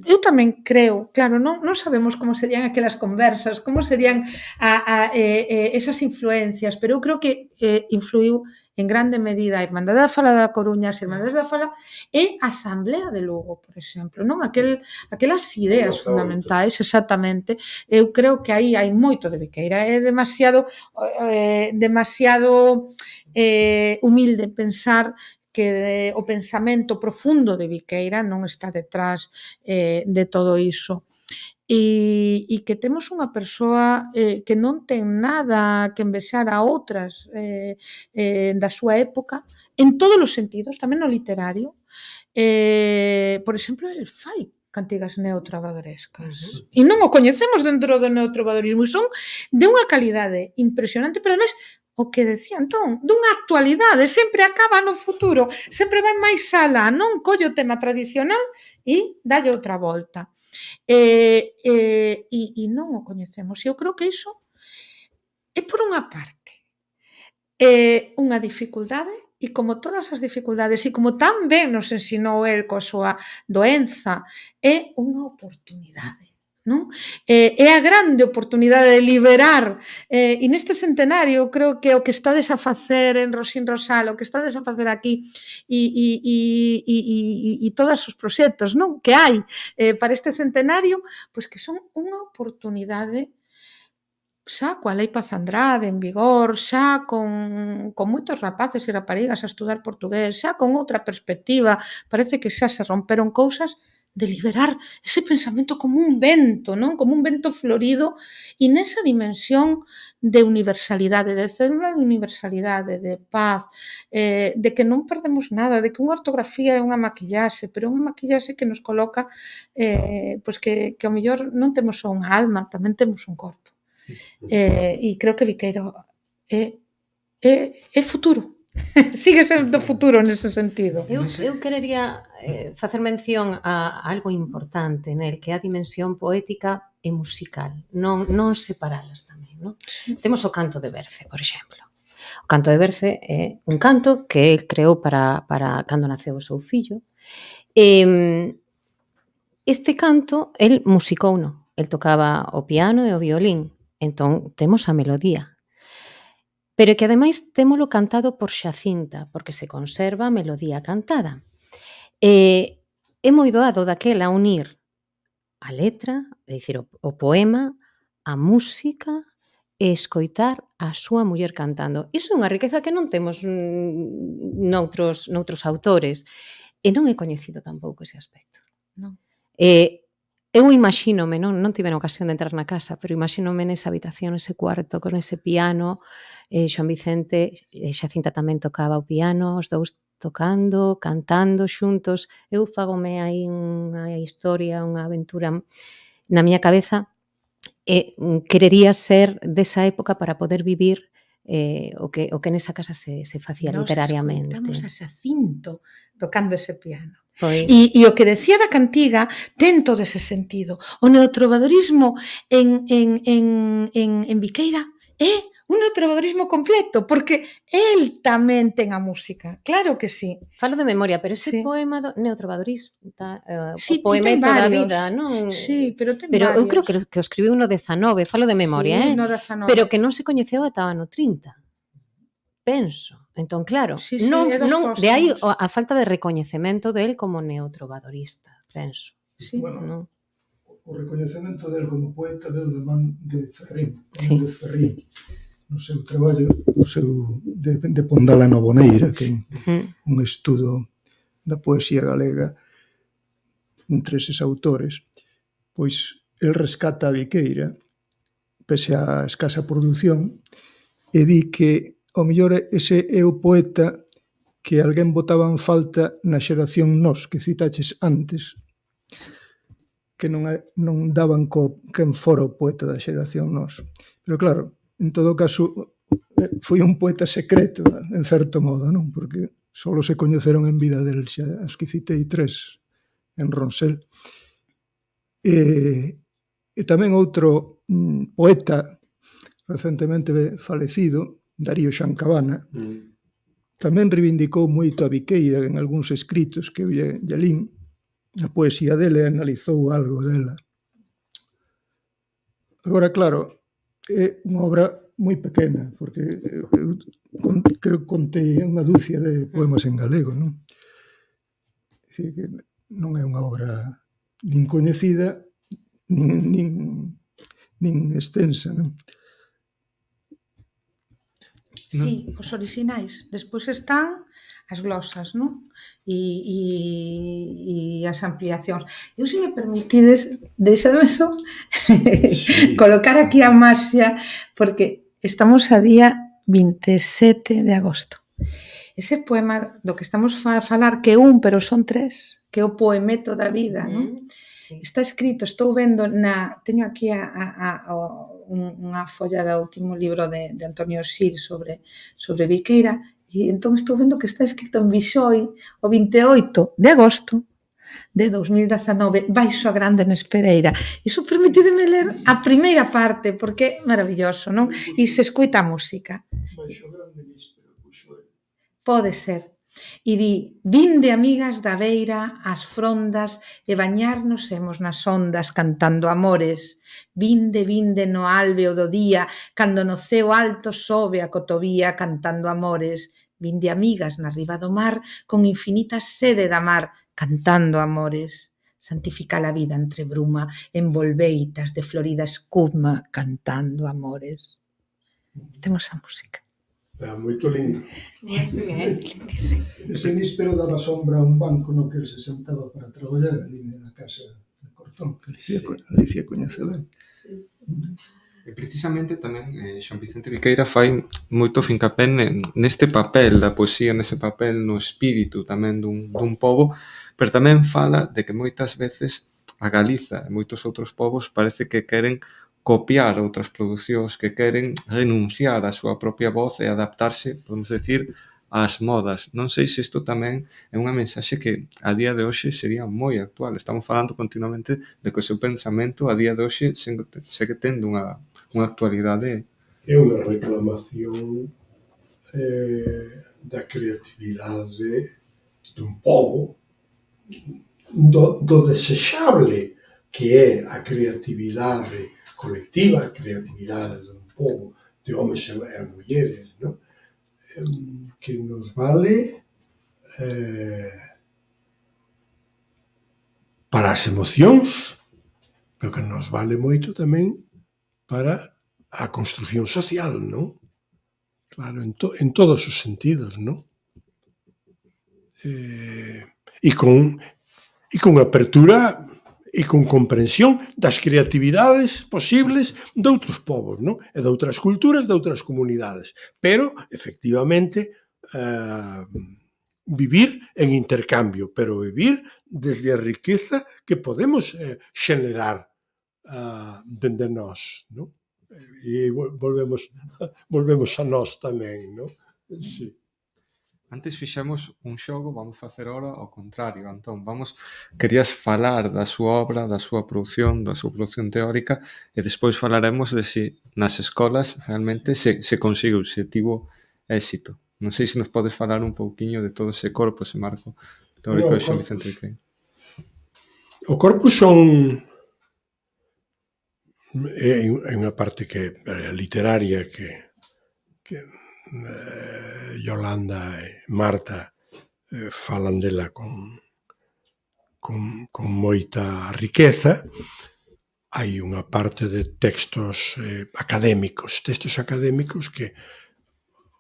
S5: eu tamén creo, claro, non sabemos como serían aquelas conversas, como serían esas influencias, pero eu creo que influiu en grande medida a Irmandade da Fala da Coruña, as Irmandades da Fala e a Asamblea de Lugo, por exemplo, non? Aquelas ideas fundamentais, exactamente. Eu creo que aí hai moito de Viqueira, é demasiado humilde pensar que o pensamento profundo de Viqueira non está detrás de todo iso. E que temos unha persoa que non ten nada que envexar a outras da súa época, en todos os sentidos, tamén no literario. Por exemplo, el fai cantigas neotrovadorescas. E non o coñecemos dentro do neotrovadorismo e son de unha calidade impresionante, pero ademais o que decía Antón, dunha actualidade, sempre acaba no futuro, sempre vai máis alá, non colle o tema tradicional e dalle outra volta. E non o coñecemos. E eu creo que iso é por unha parte unha dificultade e como todas as dificultades e como tan ben nos ensinou el coa súa doenza, é unha oportunidade. non? É a grande oportunidade de liberar, e neste centenario creo que o que estades a facer en Rosín Rosal, o que estades a facer aquí e todos os proxectos, non? Que hai para este centenario, pois que son unha oportunidade xa coa Lei Paz Andrade en vigor, xa con moitos rapaces e raparigas a estudar portugués, xa con outra perspectiva, parece que xa se romperon cousas, de liberar ese pensamento como un vento, non? Como un vento florido e nesa dimensión de universalidade, de célula de universalidade, de paz, de que non perdemos nada, de que unha ortografía é unha maquillaxe, pero unha maquillaxe que nos coloca pois que ao mellor non temos só unha alma, tamén temos un corpo. E creo que Viqueiro é futuro. Sigue sendo futuro nese sentido.
S4: Eu querería facer mención a algo importante nel que é a dimensión poética e musical, non separalas tamén, non? Temos o canto de Berce, por exemplo. O canto de Berce é un canto que el creou para cando naceu o seu fillo. Este canto, el musicouno, el tocaba o piano e o violín, entón temos a melodía. Pero que ademais témolo cantado por Xacinta, porque se conserva a melodía cantada. É moi doado daquela unir a letra, é dicir, o poema, a música e escoitar a súa muller cantando. Iso é unha riqueza que non temos noutros autores e non é coñecido tampouco ese aspecto.
S5: Non.
S4: Eu imagínome, non tiven ocasión de entrar na casa, pero imagínome nesa habitación, nese cuarto, con ese piano, Xoan Vicente e Xacinta tamén tocaba o piano, os dous tocando, cantando xuntos. Eu fagome aí unha historia, unha aventura na miña cabeza e querería ser desa época para poder vivir o que nesa casa se facía literariamente.
S5: Nos escoitamos a Xacinto tocando ese piano.
S4: Pois...
S5: E o que decía da cantiga ten todo ese sentido. O neotrovadorismo en Viqueira é un neotrovadorismo completo, porque el tamén ten a música, claro que sí.
S4: Falo de memoria, pero ese
S5: Sí.
S4: poema do neotrovadorista,
S5: Sí,
S4: o poemeto da
S5: varios.
S4: vida, non?
S5: Sí, pero ten
S4: Pero eu
S5: varios.
S4: creo que o escribiu no 19, falo de memoria,
S5: Sí, no 19.
S4: pero que non se coñeceu ata o ano 30. Penso. Entón, claro,
S5: Sí,
S4: non,
S5: é dos
S4: de aí
S5: póstumos.
S4: a falta de recoñecemento del como neotrovadorista, penso.
S5: Sí.
S2: Bueno,
S4: Non?
S2: o recoñecemento del como poeta veu de man de Ferrín,
S4: Sí.
S2: de Ferrín, no seu traballo, no seu de Pondala no Boneira, que é un estudo da poesía galega entre eses autores, pois el rescata a Viqueira, pese a escasa produción, e di que ao mellor ese é o poeta que alguén botaba en falta na xeración nós, que citaches antes, que non daban quen fora o poeta da xeración nós. Pero claro, en todo caso, foi un poeta secreto, en certo modo, non? Porque só se coñeceron en vida del xa, as que citei 3 en Ronsel. E tamén outro poeta recentemente falecido, Darío Xancabana, tamén reivindicou moito a Viqueira en algúns escritos que eu lle lín, a poesía dele e analizou algo dela. Agora, claro, é unha obra moi pequena, porque eu creo que contei unha dúcia de poemas en galego, non? É dicir, que non é unha obra nin coñecida, nin extensa, non?
S5: Sí, os orixinais. Despois están as glosas, non? E as ampliacións. Eu, se me permitides, deixadme só colocar aquí a marxa, porque estamos a día 27 de agosto. Ese poema do que estamos a falar, que é un, pero son 3, que é o poemeto da vida, non?
S4: Sí.
S5: Está escrito, estou vendo teño aquí unha folla do último libro de Antonio Xil sobre Viqueira, e entón estou vendo que está escrito en Vixoi o 28 de agosto de 2019, baixo a Grande Nespereira. Iso permitideme ler a primeira parte, porque é maravilloso, non? E se escoita a música.
S2: Baixo Grande Níspero, puxo el.
S5: Pode ser. E di, vinde amigas da beira ás frondas e bañarnos hemos nas ondas cantando amores. Vinde, vinde no álveo do día, cando no ceo alto sobe a cotovía cantando amores. Vinde amigas na riba do mar, con infinita sede da mar, cantando amores. Santifica a vida entre bruma, envolveitas de florida escuma, cantando amores. Temos a música.
S3: Moito lindo.
S2: Ese níspero daba sombra a un banco no que el se sentaba para traballar ali na casa de Cortón, que Alicia coñece ben.
S1: E precisamente tamén Xoán Vicente Viqueira fai moito fincapé neste papel da poesía, nese papel no espírito tamén dun pobo, pero tamén fala de que moitas veces a Galiza e moitos outros povos parece que queren copiar outras producións, que queren renunciar á súa propia voz e adaptarse, podemos decir, ás modas. Non sei se isto tamén é unha mensaxe que a día de hoxe sería moi actual. Estamos falando continuamente de que o seu pensamento a día de hoxe segue tendo unha actualidade.
S3: É unha reclamación da creatividade dun pobo, do desexable que é a creatividade colectiva, a creatividade dun pobo, de homes e mulleres, non? Que nos vale para as emocións, pero que nos vale moito tamén para a construción social, non? Claro, en todos os sentidos, non? E con apertura e con comprensión das creatividades posibles de outros povos, non? E de outras culturas, de outras comunidades. Pero, efectivamente, vivir en intercambio, pero vivir desde a riqueza que podemos xenerar dende nós, non? E volvemos a nós tamén, non? Sí.
S1: Antes fixemos un xogo, vamos facer agora ao contrario, Antón. Querías falar da súa obra, da súa produción teórica, e despois falaremos de se nas escolas realmente se consigue se tivo éxito. Non sei se nos podes falar un pouquiño de todo ese corpo, ese marco teórico de Xoán Vicente Viqueira.
S3: O corpus é unha parte que literaria que Yolanda e Marta falan dela con moita riqueza. Hai unha parte de textos académicos que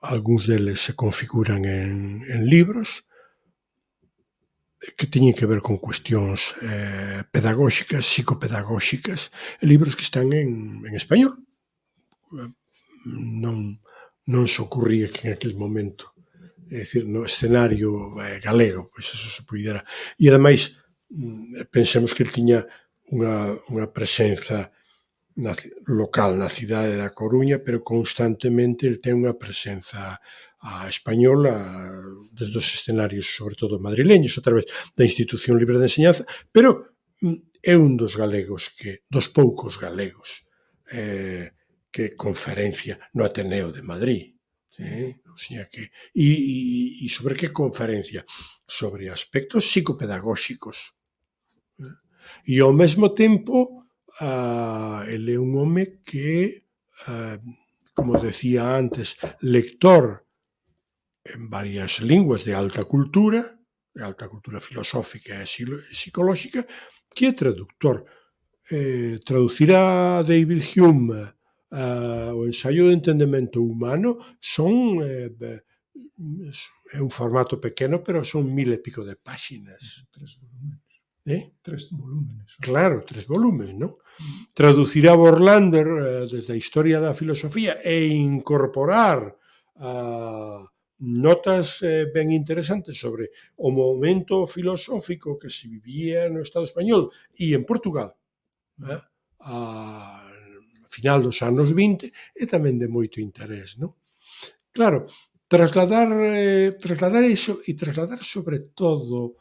S3: algúns deles se configuran en libros que teñen que ver con cuestións pedagóxicas, psicopedagóxicas, libros que están en español. Non se ocurría que en aquel momento, é dicir, no escenario galego, pois eso se puidera. E ademais, pensemos que ele tiña unha presenza local na cidade da Coruña, pero constantemente ele ten unha presenza española desde os escenarios, sobre todo madrileños, a través da Institución Libre de Enseñanza, pero é un dos poucos galegos que conferencia no Ateneo de Madrid. O sea que, e sobre que conferencia? Sobre aspectos psicopedagóxicos. E ao mesmo tempo, ele é un home que, como decía antes, lector en varias linguas de alta cultura filosófica e psicolóxica, que é traductor. Traducir a David Hume o ensaio do entendemento humano é un formato pequeno, pero son 1000 e pico de páxinas.
S2: 3 volúmenes.
S3: 3
S2: volúmenes.
S3: Claro, 3 volúmenes, non? Traducir a Borlander desde a historia da filosofía e incorporar notas ben interesantes sobre o momento filosófico que se vivía no Estado español e en Portugal a final dos anos 20 é tamén de moito interés, non? Claro, trasladar iso e trasladar sobre todo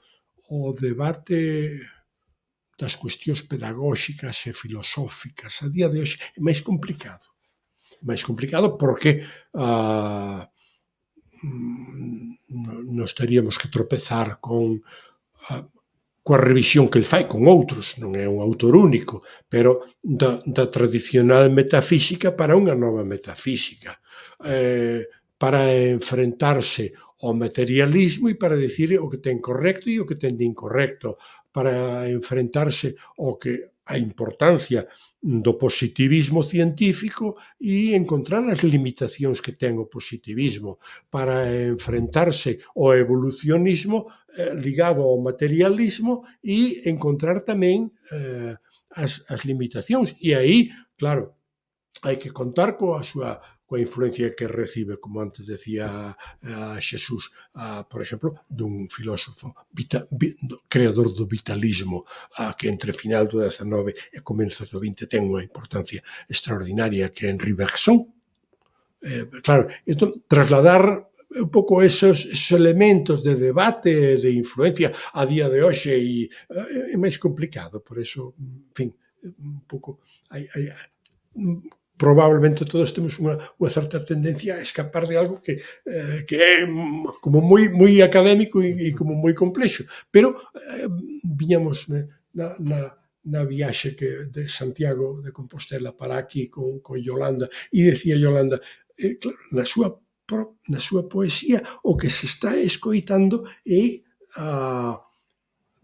S3: o debate das cuestións pedagóxicas e filosóficas a día de hoxe é máis complicado. Máis complicado porque nos teríamos que tropezar coa revisión que el fai con outros, non é un autor único, pero da tradicional metafísica para unha nova metafísica, para enfrentarse ao materialismo e para dicir o que ten correcto e o que ten de incorrecto, para enfrentarse ao que a importancia do positivismo científico e encontrar as limitacións que ten o positivismo, para enfrentarse ao evolucionismo ligado ao materialismo e encontrar tamén as limitacións. E aí, claro, hai que contar coa influencia que recibe, como antes decía Xesús, por exemplo, dun filósofo creador do vitalismo, que entre final do XIX e comenzos do XX ten unha importancia extraordinaria, que é Henri Bergson. Claro, entón, trasladar un pouco esos elementos de debate, de influencia a día de hoxe é máis complicado, por eso, en fin, un pouco probablemente todos temos unha certa tendencia a escapar de algo que é como moi académico e como moi complexo, pero viñamos na viaxe de Santiago de Compostela para aquí con Yolanda, e decía Yolanda, claro, na súa poesía o que se está escoitando é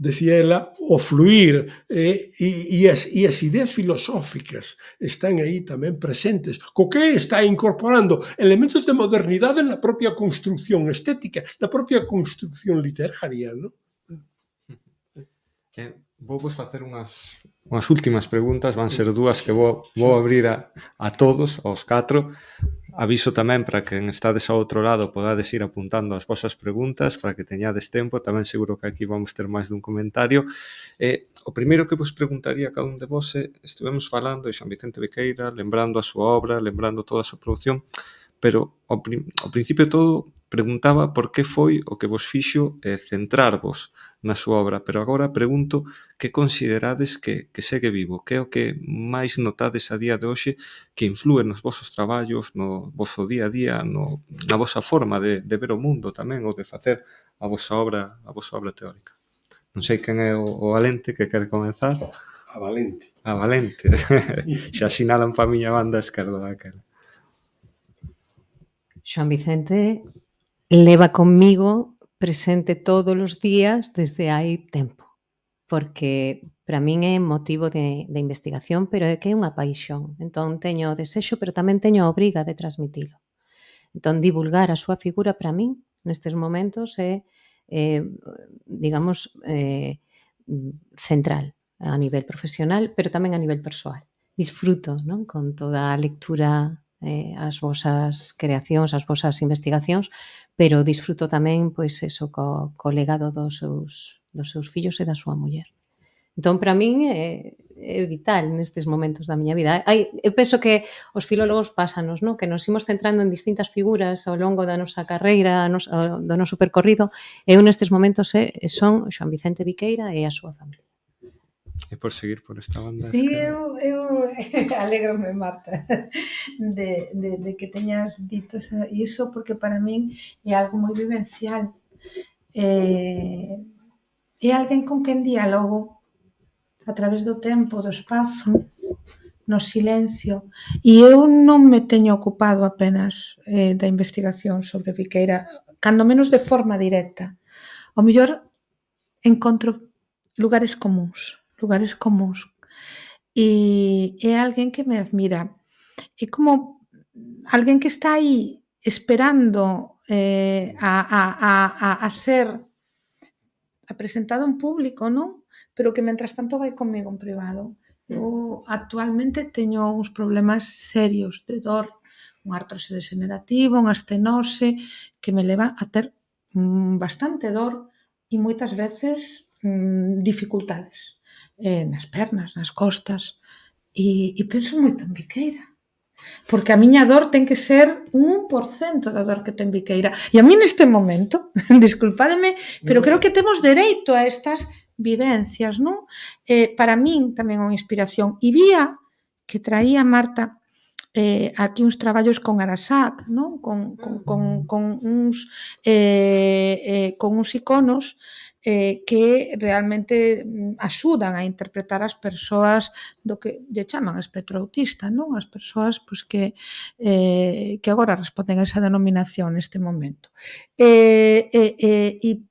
S3: decía ela, o fluir e as ideas filosóficas están aí tamén presentes, co que está incorporando elementos de modernidade na propia construcción estética, na propia construcción literaria, non?
S1: Vou vos facer unhas últimas preguntas, van ser dúas que vou abrir a todos, aos 4. Aviso tamén para que estades ao outro lado podades ir apuntando as vosas preguntas para que teñades tempo, tamén seguro que aquí vamos ter máis dun comentario. O primeiro que vos preguntaría a cada un de vos estivemos falando de Xoán Vicente Viqueira, lembrando a súa obra, lembrando toda a súa produción, pero ao principio de todo preguntaba por que foi o que vos fixo centrarvos na súa obra, pero agora pregunto que considerades que segue vivo, que é o que máis notades a día de hoxe que inflúe nos vosos traballos, no voso día a día, na vosa forma de ver o mundo tamén, ou de facer a vosa obra teórica. Non sei quen é o valente que quere comenzar.
S3: A Valente.
S1: A Valente. Xa sinalan pa miña banda esquerda daquela.
S4: Xoán Vicente leva conmigo presente todos os días desde hai tempo, porque para min é motivo de investigación, pero é que é unha paixón. Entón teño o desexo, pero tamén teño a obriga de transmitilo. Entón divulgar a súa figura para min nestes momentos é, digamos, central a nivel profesional, pero tamén a nivel persoal. Disfruto, non, con toda a lectura, as vosas creacións, as vosas investigacións, pero disfruto tamén, pois, eso, co legado dos seus fillos e da súa muller. Entón, para min é vital nestes momentos da miña vida. Eu penso que os filólogos pásanos, non? Que nos imos centrando en distintas figuras ao longo da nosa carreira, do noso percorrido, e eu nestes momentos son Xoán Vicente Viqueira e a súa familia.
S1: E por seguir por esta banda?
S5: Sí, eu alégrome, Marta, de que teñas dito iso, porque para min é algo moi vivencial. É alguén con quen diálogo a través do tempo, do espazo, no silencio. E eu non me teño ocupado apenas da investigación sobre Viqueira, cando menos de forma directa. O mellor encontro lugares comuns. E é alguén que me admira. É como alguén que está aí esperando a ser presentado en público, non? Pero que, mentras tanto, vai comigo en privado. Eu actualmente teño uns problemas serios de dor, unha artrose degenerativa, unha estenose, que me leva a ter bastante dor e moitas veces dificultades nas pernas, nas costas, e penso moito en Viqueira, porque a miña dor ten que ser un 1% da dor que ten Viqueira. E a mí neste momento, disculpademe, pero creo que temos dereito a estas vivencias, non? Para min tamén é unha inspiración. E vía que traía Marta aquí uns traballos con Arasak, non? Con uns iconos que realmente axudan a interpretar as persoas do que lle chaman espectro autista, non? As persoas pois, que agora responden a esa denominación neste momento. E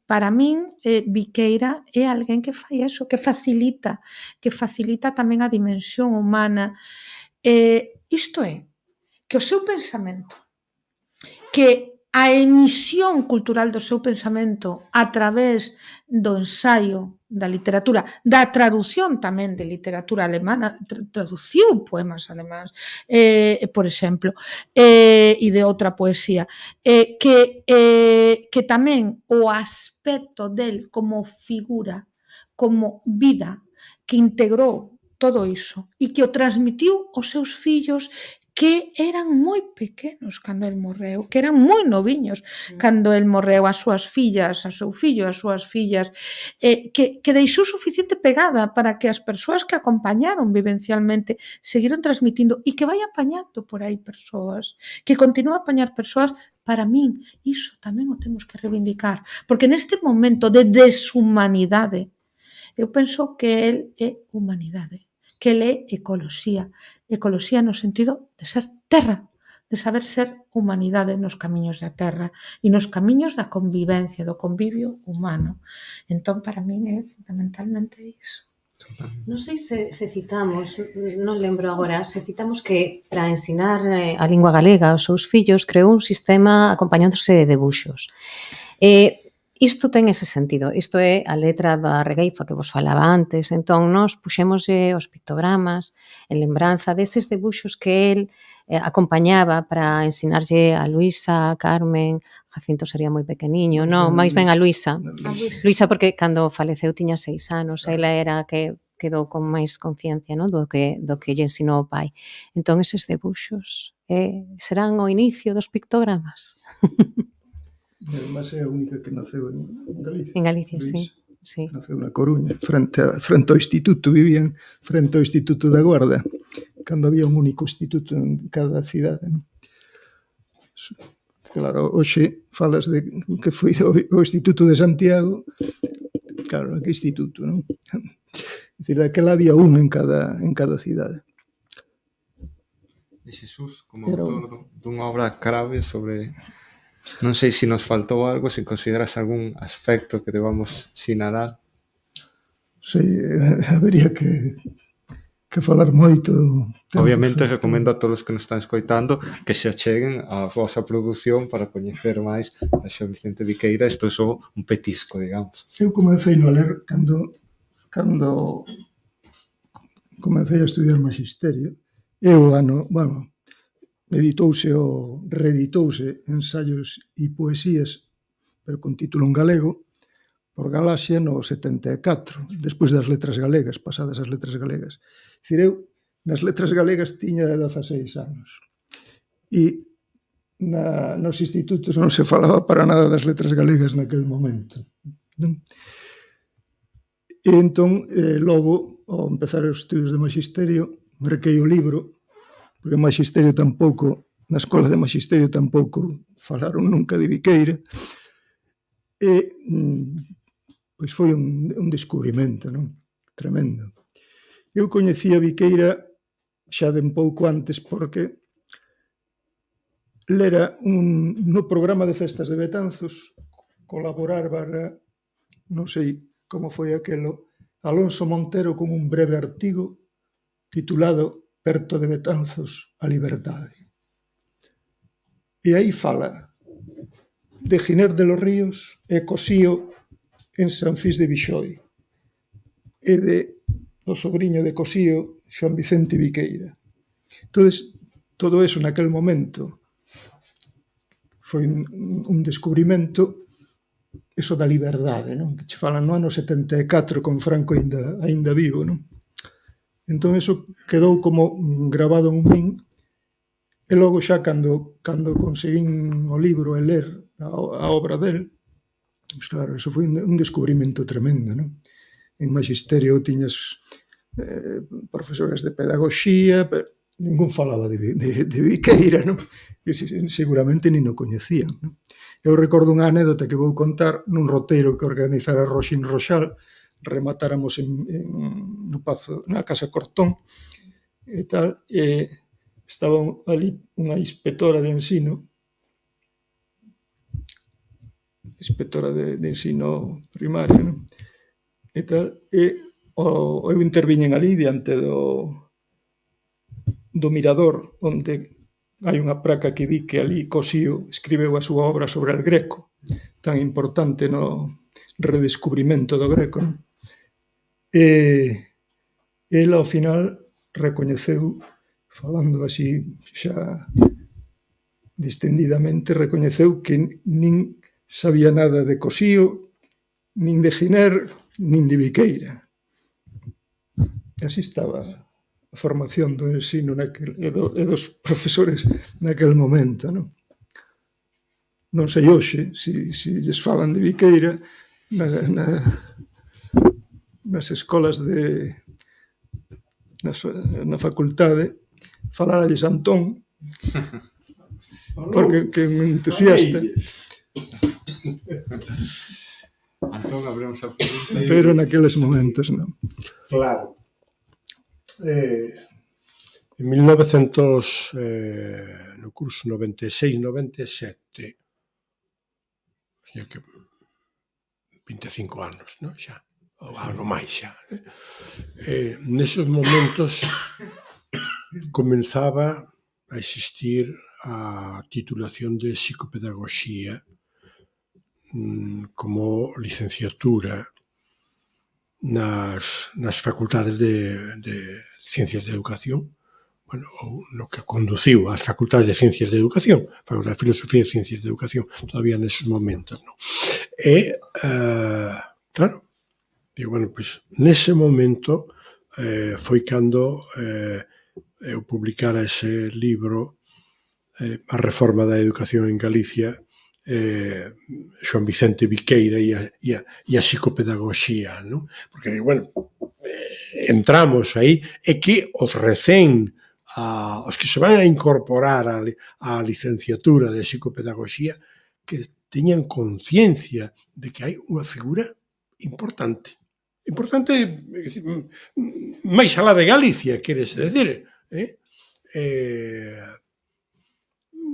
S5: para min, Viqueira é alguén que fai eso, que facilita tamén a dimensión humana. Isto é, que o seu pensamento, que a emisión cultural do seu pensamento a través do ensaio da literatura, da traducción tamén de literatura alemana, traduciu poemas alemáns, por exemplo, e de outra poesía, que tamén o aspecto del como figura, como vida, que integrou todo iso e que o transmitiu aos seus fillos que eran moi pequenos cando el morreu, que eran moi noviños cando el morreu, as súas fillas, a seu fillo, as súas fillas, que deixou suficiente pegada para que as persoas que acompañaron vivencialmente seguiron transmitindo e que vai apañando por aí persoas, que continúa a apañar persoas. Para min, iso tamén o temos que reivindicar, porque neste momento de deshumanidade, eu penso que el é humanidade, que ele é ecoloxía no sentido de ser terra, de saber ser humanidade nos camiños da terra e nos camiños da convivencia, do convivio humano. Entón, para min é fundamentalmente iso.
S4: Non sei se citamos, non lembro agora, se citamos que para ensinar a lingua galega aos seus fillos creou un sistema acompañándose de debuxos. Isto ten ese sentido, isto é a letra da regueifa que vos falaba antes, entón nós puxémoslle os pictogramas en lembranza deses debuxos que el acompañaba para ensinarlle a Luisa, a Carmen, Jacinto sería moi pequeniño, non, máis ben a Luisa. Luisa porque cando faleceu tiña 6 anos, ela era que quedou con máis conciencia, non, do que lle ensinou o pai. Entón eses debuxos serán o inicio dos pictogramas.
S2: Además é a única que naceu en Galicia.
S4: En Galicia, sí. Sí.
S2: Naceu na Coruña, frente ao instituto, vivían frente ao Instituto da Guarda, cando había un único instituto en cada cidade, non? Claro, hoxe falas de que foi o Instituto de Santiago, claro, que instituto, non? É dicir, daquela había un en cada cidade.
S1: E Xesús, como autor dunha obra clave sobre... Non sei se nos faltou algo, se consideras algún aspecto que debamos sinalar.
S2: Sí, habería que falar moito.
S1: Obviamente recomendo a todos os que nos están escoitando que se acheguen á vosa produción para coñecer máis a Xoán Vicente Viqueira. Isto é só un petisco, digamos.
S2: Eu comecei a ler cando comecei a estudiar magisterio. E o ano, reeditouse Ensaios e Poesías, pero con título en galego, por Galaxia no 74, despois das letras galegas, pasadas as letras galegas. Dicir, eu nas letras galegas tiña 16 anos e nos institutos non se falaba para nada das letras galegas naquele momento, non? E entón, logo, ao empezar os estudios de magisterio, merquei o libro, porque o magisterio tampouco, na escola de magisterio tampouco falaron nunca de Viqueira, e pois foi un descubrimento, non? Tremendo. Eu coñecía Viqueira xa de un pouco antes porque lera no programa de festas de Betanzos, colaborar non sei como foi aquelo, Alonso Montero con un breve artigo titulado Perto de Betanzos, a liberdade. E aí fala de Giner de los Ríos e Cosío en San Fis de Bixoi e do sobrinho de Cosío, Xoán Vicente Viqueira. Entonces, todo eso naquel momento foi un descubrimento, eso da liberdade, non? Que che falan no ano 74 con Franco ainda vivo, non? Entón, eso quedou como grabado en min, e logo xa cando conseguín o libro e ler a obra del, pois claro, eso foi un descubrimento tremendo, non? En magisterio tiñas profesores de pedagogía, ningún falaba de Viqueira, non? Que seguramente nin o coñecían, non? Eu recordo unha anécdota que vou contar nun roteiro que organizara Roxín Roxal, rematáramos no Pazo, na Casa Cortón, e tal, e estaba ali unha inspectora de ensino primario, non? E tal, e eu interviñen ali diante do mirador onde hai unha praca que di que ali Cosío escribeu a súa obra sobre el Greco, tan importante no redescubrimento do Greco, non? E ela ao final recoñeceu, falando así xa distendidamente, recoñeceu que nin sabía nada de Cosío, nin de Giner, nin de Viqueira. Así estaba a formación do ensino e dos profesores naquel momento, non? Non sei hoxe se lles falan de Viqueira nas escolas na facultade, falaralles Antón, porque que é un entusiasta.
S1: Antón, abrimos a pregunta.
S2: Pero naqueles momentos non.
S3: Claro. En 1900, no curso 96-97, tiña que 25 anos, non? Xa, ou algo máis xa. Neses momentos comenzaba a existir a titulación de psicopedagogía como licenciatura nas facultades de Ciencias de Educación, bueno, ou no que conduciu ás facultades de Ciencias de Educación, Facultade de Filosofía e Ciencias de Educación, todavía neses momentos, non? E, claro, digo, bueno, pois, nese momento foi cando eu publicara ese libro, A reforma da educación en Galicia, Xoán Vicente Viqueira e a psicopedagogía, non? Porque, bueno, entramos aí, e que os que se van a incorporar á licenciatura de psicopedagogía, que teñan conciencia de que hai unha figura importante, máis alá de Galicia, queres decir,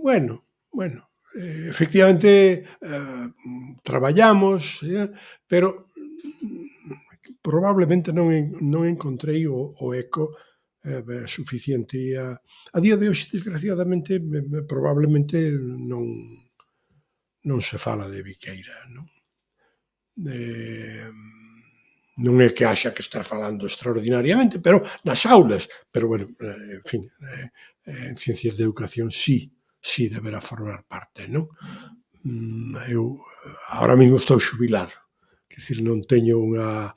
S3: bueno, efectivamente traballamos, pero probablemente non encontrei o eco suficiente. E a día de hoxe, desgraciadamente, probablemente non se fala de Viqueira, non? Non é que haxa que estar falando extraordinariamente, pero nas aulas, pero, bueno, en fin, en Ciencias de Educación sí deberá formar parte, non? Eu ahora mesmo estou xubilado, que dicir, non teño unha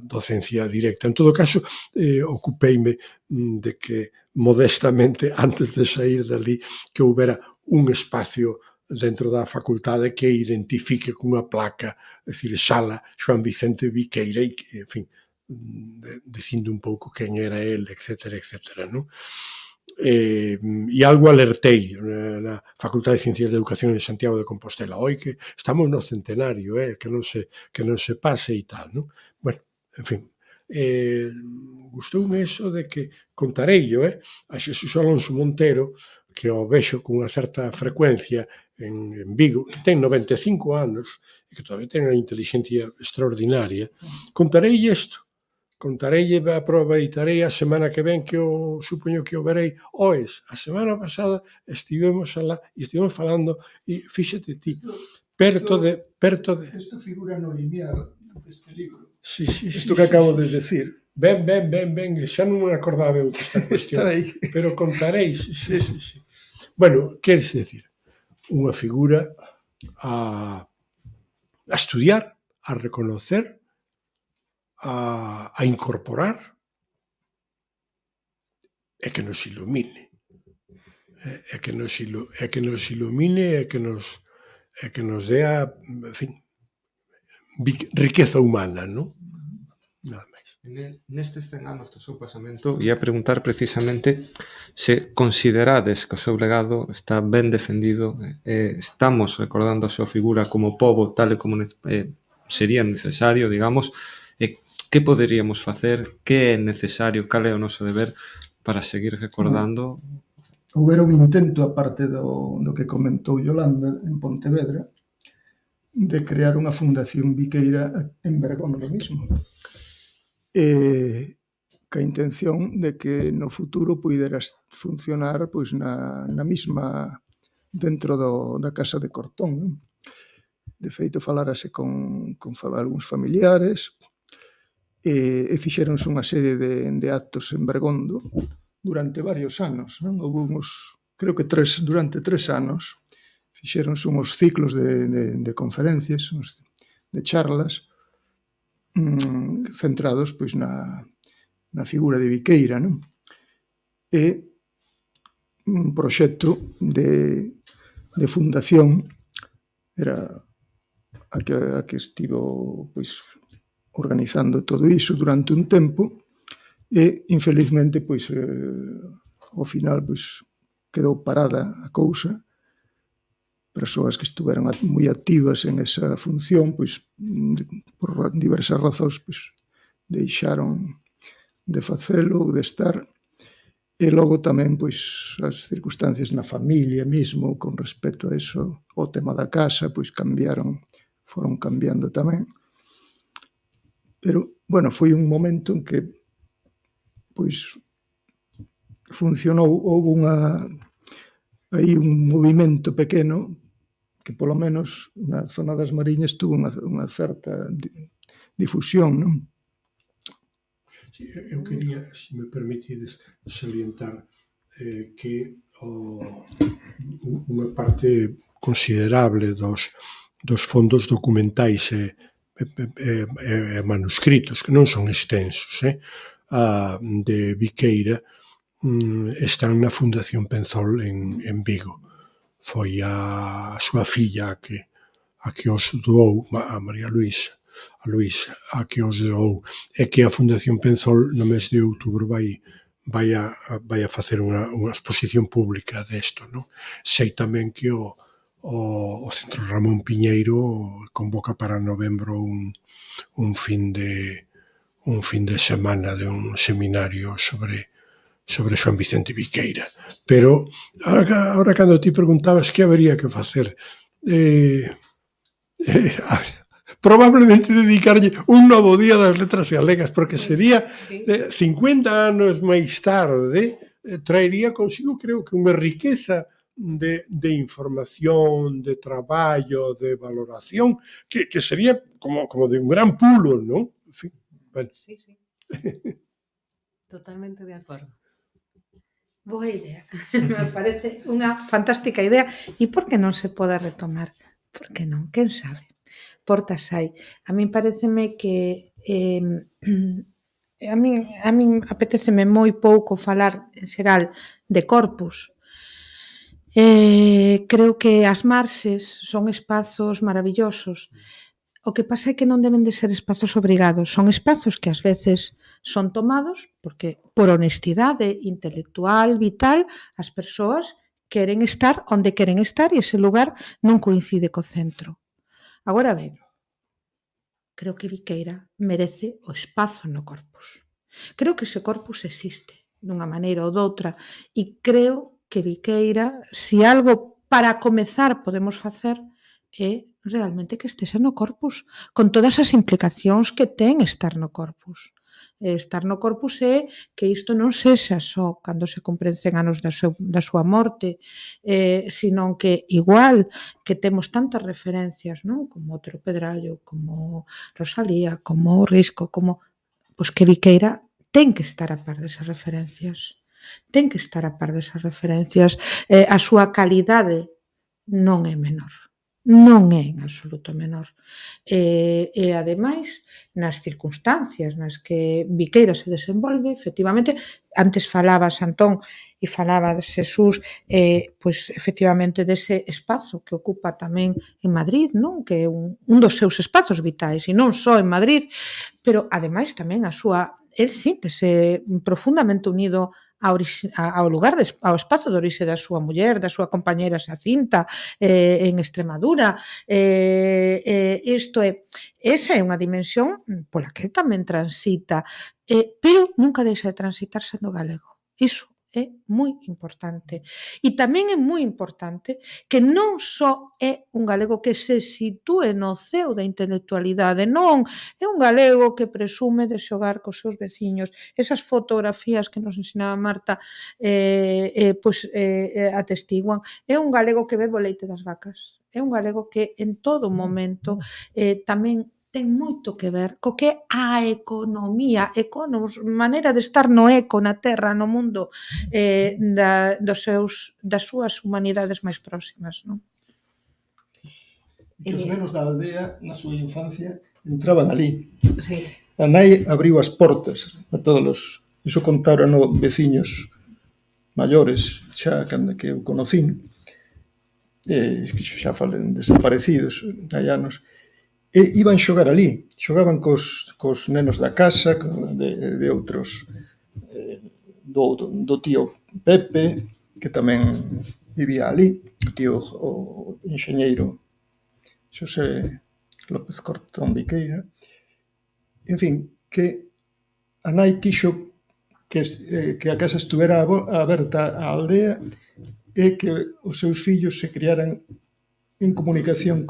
S3: docencia directa. En todo caso, ocupeime de que modestamente, antes de sair dali, que houbera un espacio dentro da facultade que identifique cunha placa, é dicir, Sala Xoán Vicente Viqueira, e que, en fin, dicindo un pouco quen era el, etcétera, non? E algo alertei na Facultade de Ciencias de Educación en Santiago de Compostela. Oi, que estamos no centenario, que non se pase e tal, non? Bueno, en fin, gustoume eso de que contareillo, a Xesús Alonso Montero, que o vexo con unha certa frecuencia en Vigo, que ten 95 anos e que todavía ten unha inteligencia extraordinaria. Contareille isto. Aproveitarei a semana que ven, que eu supoño que o verei. Oes, a semana pasada estivemos alá e estivemos falando, e fíxate ti, perto de...
S2: Isto figura no limiar deste libro.
S3: Sí.
S2: Isto que acabo de decir.
S3: Ben, xa non me acordaba eu desta cuestión.
S2: Está aí.
S3: Pero contareis, sí. Bueno, queres decir, unha figura a estudiar, a reconocer, a incorporar e que nos ilumine. E que nos ilumine e que nos dea, en fin, riqueza humana, non? Nada máis.
S1: Nestes 100 anos do seu pasamento, ia preguntar precisamente se considerades que o seu legado está ben defendido, estamos recordando a súa figura como pobo tal e como sería necesario, digamos, e que poderíamos facer, que é necesario, cal é o noso deber para seguir recordando.
S2: Houbera un intento, aparte do que comentou Yolanda, en Pontevedra, de crear unha fundación biqueira en Bergondo mesmo. Ca intención de que no futuro puideras funcionar pois na mesma dentro da Casa de Cortón. Non? De feito, falárase con algúns familiares e fixéronse unha serie de actos en Bergondo durante varios anos. Non? Houve creo que durante 3 anos, fixéronse uns ciclos de conferencias, de charlas, centrados pois na figura de Viqueira, non? E un proxecto de fundación era a que estivo pois organizando todo iso durante un tempo e infelizmente pois ao final pois quedou parada a cousa. Persoas que estuveron moi activas en esa función, pois por diversas razóns pois deixaron de facelo ou de estar. E logo tamén pois as circunstancias na familia mesmo con respecto a eso, o tema da casa, pois foron cambiando tamén. Pero, bueno, foi un momento en que pois funcionou, houve aí un movimento pequeno que polo menos na zona das Mariñas tuvo unha certa difusión, non?
S3: Eu quería, se me permitides, salientar que unha parte considerable dos fondos documentais e manuscritos, que non son extensos, de Viqueira, están na Fundación Penzol en Vigo. Foi a súa filla a que os doou, a María Luisa, a que os doou, e que a Fundación Penzol no mes de outubro vai a facer unha exposición pública desto, non? Sei tamén que o Centro Ramón Piñeiro convoca para novembro un fin de semana de un seminario sobre Xoán Vicente Viqueira. Pero, ahora cando ti preguntabas que habería que facer, probablemente dedicarlle un novo día das letras galegas, porque sería 50 anos máis tarde, traería consigo, creo que, unha riqueza de información, de traballo, de valoración, que sería como de un gran pulo, non? En fin, bueno.
S4: Sí. Totalmente de acordo.
S5: Boa idea. Me parece unha fantástica idea. E por que non se pode retomar? Por que non? Quen sabe? Portas hai. A min pareceme que a min apeteceme moi pouco falar en xeral de corpus. Creo que as marxes son espazos maravillosos. O que pasa é que non deben de ser espazos obrigados. Son espazos que ás veces son tomados porque por honestidade intelectual, vital, as persoas queren estar onde queren estar e ese lugar non coincide co centro. Agora ben, creo que Viqueira merece o espazo no corpus. Creo que ese corpus existe dunha maneira ou doutra e creo que Viqueira, se algo para comezar podemos facer, é realmente que estexa no corpus, con todas as implicacións que ten estar no corpus. Estar no corpus é que isto non sexa só cando se cumpren 100 anos da súa morte, senón que igual que temos tantas referencias, non? Como Otero Pedrallo, como Rosalía, como o Risco, como pois que Viqueira ten que estar a par desas referencias. Ten que estar a par desas referencias. A súa calidade non é menor. non é en absoluto menor. E ademais, nas circunstancias nas que Viqueira se desenvolve, efectivamente, antes falabas, Antón, e falabas, Xesús, pois efectivamente dese espazo que ocupa tamén en Madrid, non? Que é un dos seus espazos vitais, e non só en Madrid, pero ademais tamén a súa, el síntese profundamente unido ao lugar, ao espazo de orixe da súa muller, da súa compañeira Xacinta, en Extremadura. Esa é unha dimensión pola que tamén transita, pero nunca deixa de transitar sendo galego. Iso é moi importante. E tamén é moi importante que non só é un galego que se sitúe no ceo da intelectualidade, non, é un galego que presume de xogar cos seus veciños. Esas fotografías que nos ensinaba Marta atestiguan. É un galego que bebe o leite das vacas. É un galego que en todo momento tamén ten moito que ver co que é a economía, maneira de estar no eco, na terra, no mundo, das súas humanidades máis próximas, non?
S2: Que os nenos da aldea, na súa infancia, entraban ali.
S4: Sí.
S2: A nai abriu as portas a todos. Iso contaron veciños maiores, xa cando que eu conocín, que xa falen desaparecidos, hai anos, e iban xogar ali, xogaban cos nenos da casa, de outros, do tío Pepe, que tamén vivía ali, o enxeñeiro Xosé López Cortón Viqueira. En fin, que a nai quixo que a casa estuvera aberta á aldea e que os seus fillos se criaran en comunicación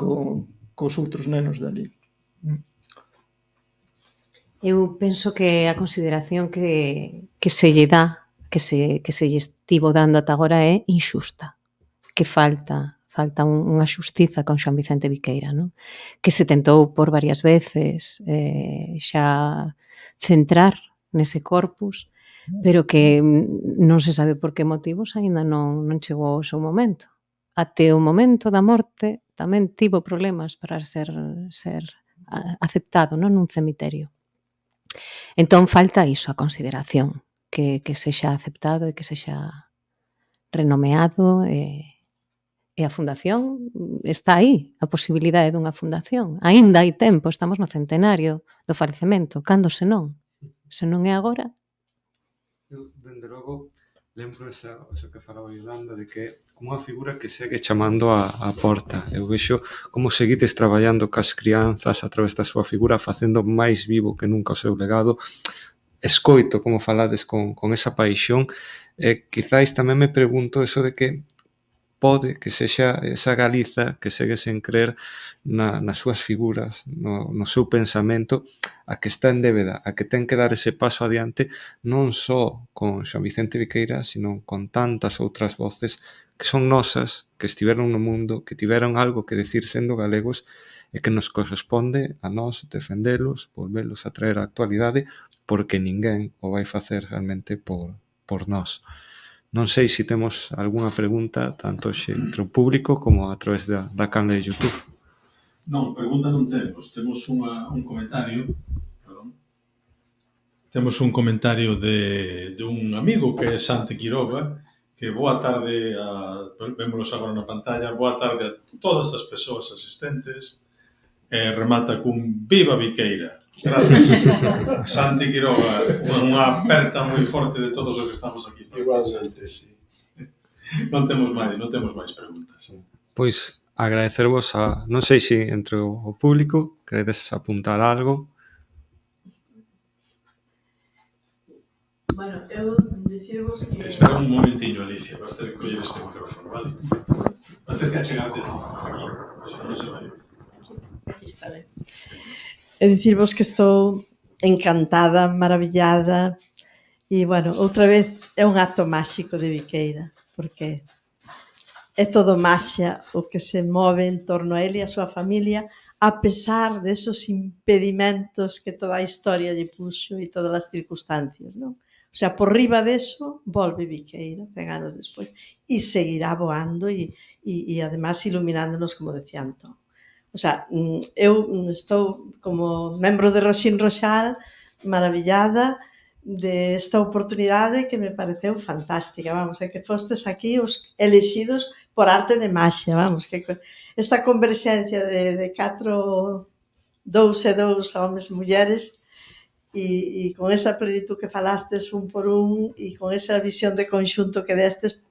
S2: cos outros nenos dali.
S4: Eu penso que a consideración que se lle dá, que se lle estivo dando ata agora é inxusta, que falta unha xustiza con Xoán Vicente Viqueira, non? Que se tentou por varias veces xa centrar nese corpus, pero que non se sabe por que motivos aínda non chegou o seu momento. Até o momento da morte tamén tivo problemas para ser aceptado, non, nun cemiterio. Entón falta iso, a consideración, que sexa aceptado e que sexa renomeado, e a fundación está aí, a posibilidade dunha fundación. Aínda hai tempo, estamos no centenario do falecemento, cando se non? Se non é agora?
S1: Eu, dende logo, lembro eso que falaba Yolanda, de que como unha figura que segue chamando a porta. Eu vexo como seguides traballando cas crianzas a través da súa figura, facendo máis vivo que nunca o seu legado. Escoito como falades con esa paixón, e quizáis tamén me pregunto eso de que pode que sexa esa Galiza que segue sen crer nas súas figuras, no seu pensamento, a que está en débeda, a que ten que dar ese paso adiante, non só con Xoán Vicente Viqueira, sino con tantas outras voces que son nosas, que estiveron no mundo, que tiveron algo que decir sendo galegos, e que nos corresponde a nós defendelos, volvelos a traer á actualidade, porque ninguén o vai facer realmente por nós. Non sei se temos algunha pregunta tanto entre o público como a través da canle de YouTube.
S6: Non, pregunta non temos. Temos un comentario. Perdón. Temos un comentario de un amigo que é Santi Quiroga, que boa tarde, vémolos agora na pantalla, boa tarde a todas as persoas asistentes, e remata cun Viva Viqueira. Gracias. Santi Quiroga, unha aperta moi forte de todos os que estamos aquí.
S3: Igualmente, sí.
S6: Non temos máis preguntas.
S1: Pois agradecervos non sei se entre o público queredes apuntar algo.
S7: Bueno, eu dicirvos que...
S6: Espera un momentiño, Alicia, vas ter que coller este micrófono, vale? Vas ter que achegarte aquí, eso non se vai.
S7: Aquí estaré. E dicirvos que estou encantada, maravillada, e, bueno, outra vez é un acto máxico de Viqueira, porque é todo maxia o que se move en torno a ele e a súa familia, a pesar de esos impedimentos que toda a historia lle puxo e todas as circunstancias, non? O sea, por riba deso, volve Viqueira, 100 anos despois, e seguirá voando e además iluminándonos, como decía Antón. O sea, eu estou como membro de Roxín Roxal maravillada desta oportunidade que me pareceu fantástica, vamos, é que fostes aquí os elexidos por arte de maxia, vamos, que esta converxencia de 4, 2 e 2 homes e mulleres e con esa plenitud que falastes un por un e con esa visión de conxunto que destes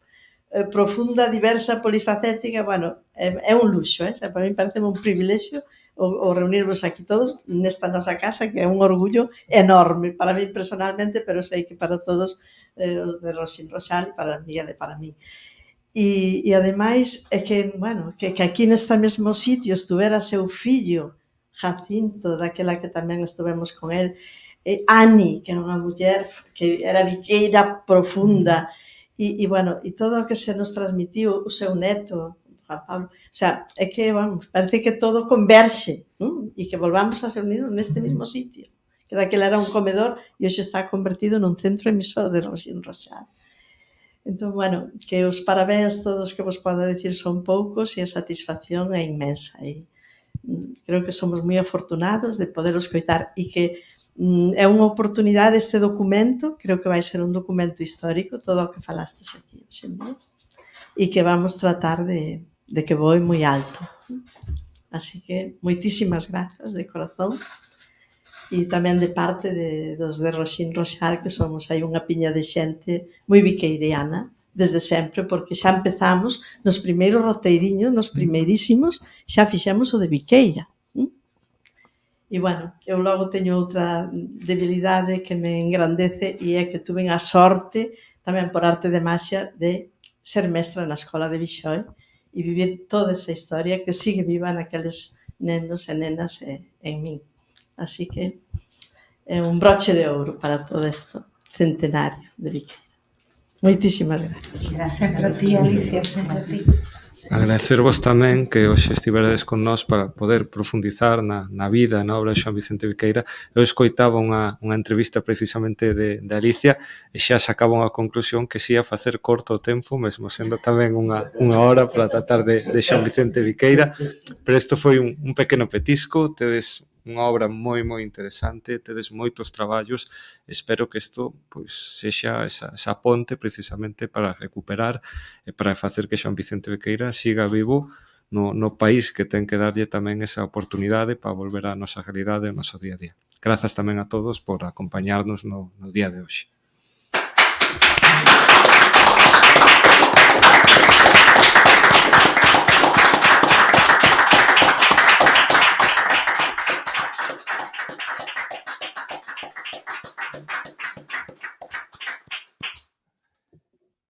S7: profunda, diversa, polifacética, bueno, é un luxo, o sea, para mí parece un privilexio o reunirvos aquí todos nesta nosa casa, que é un orgullo enorme para mí personalmente, pero sei que para todos os de Roxín Roxal, para Miguel e para mí. E ademais é que, bueno, que aquí neste mesmo sitio estuvera seu fillo Jacinto, daquela que tamén estuvemos con el, Ani, que era unha muller que era viqueira profunda, e bueno, e todo o que se nos transmitiu o seu neto, Juan Pablo, o sea, é que, vamos, parece que todo converxe, e que volvamos a reunirnos neste mesmo sitio, que daquela era un comedor e hoxe está convertido nun centro emisor de Roxín Roxal. Entón, bueno, que os parabéns todos que vos podo decir son poucos e a satisfacción é inmensa, e creo que somos moi afortunados de poder escoitar e que é unha oportunidade este documento, creo que vai ser un documento histórico, todo o que falastes aquí hoxe, non? E que vamos tratar de que voe moi alto. Así que, moitísimas grazas de corazón e tamén de parte dos de Roxín Roxal, que somos aí unha piña de xente moi viqueiriana, desde sempre, porque xa empezamos nos primeiros roteiriños, nos primeirísimos, xa fixemos o de Viqueira. E, bueno, eu logo teño outra debilidade que me engrandece e é que tuve a sorte, tamén por arte de maxia, de ser mestra na escola de Vixoi e vivir toda esa historia que sigue viva naqueles nenos e nenas en min. Así que é un broche de ouro para todo isto centenario de Viqueira. Moitísimas gracias.
S8: Sempre a ti, Alicia, sempre a ti.
S1: Agradecervos tamén que hoxe estiveredes con nós para poder profundizar na vida e na obra de Xoán Vicente Viqueira. Eu escoitaba unha entrevista precisamente de Alicia e xa sacaba unha conclusión que si ia facer corto o tempo, mesmo sendo tamén unha hora para tratar de Xoán Vicente Viqueira, pero isto foi un pequeno petisco. Tedes unha obra moi interesante, tedes moitos traballos, espero que isto sexa esa ponte precisamente para recuperar e para facer que Xoán Vicente Viqueira siga vivo no país que ten que darlle tamén esa oportunidade para volver á nosa realidade e ao noso día a día. Grazas tamén a todos por acompañarnos no día de hoxe.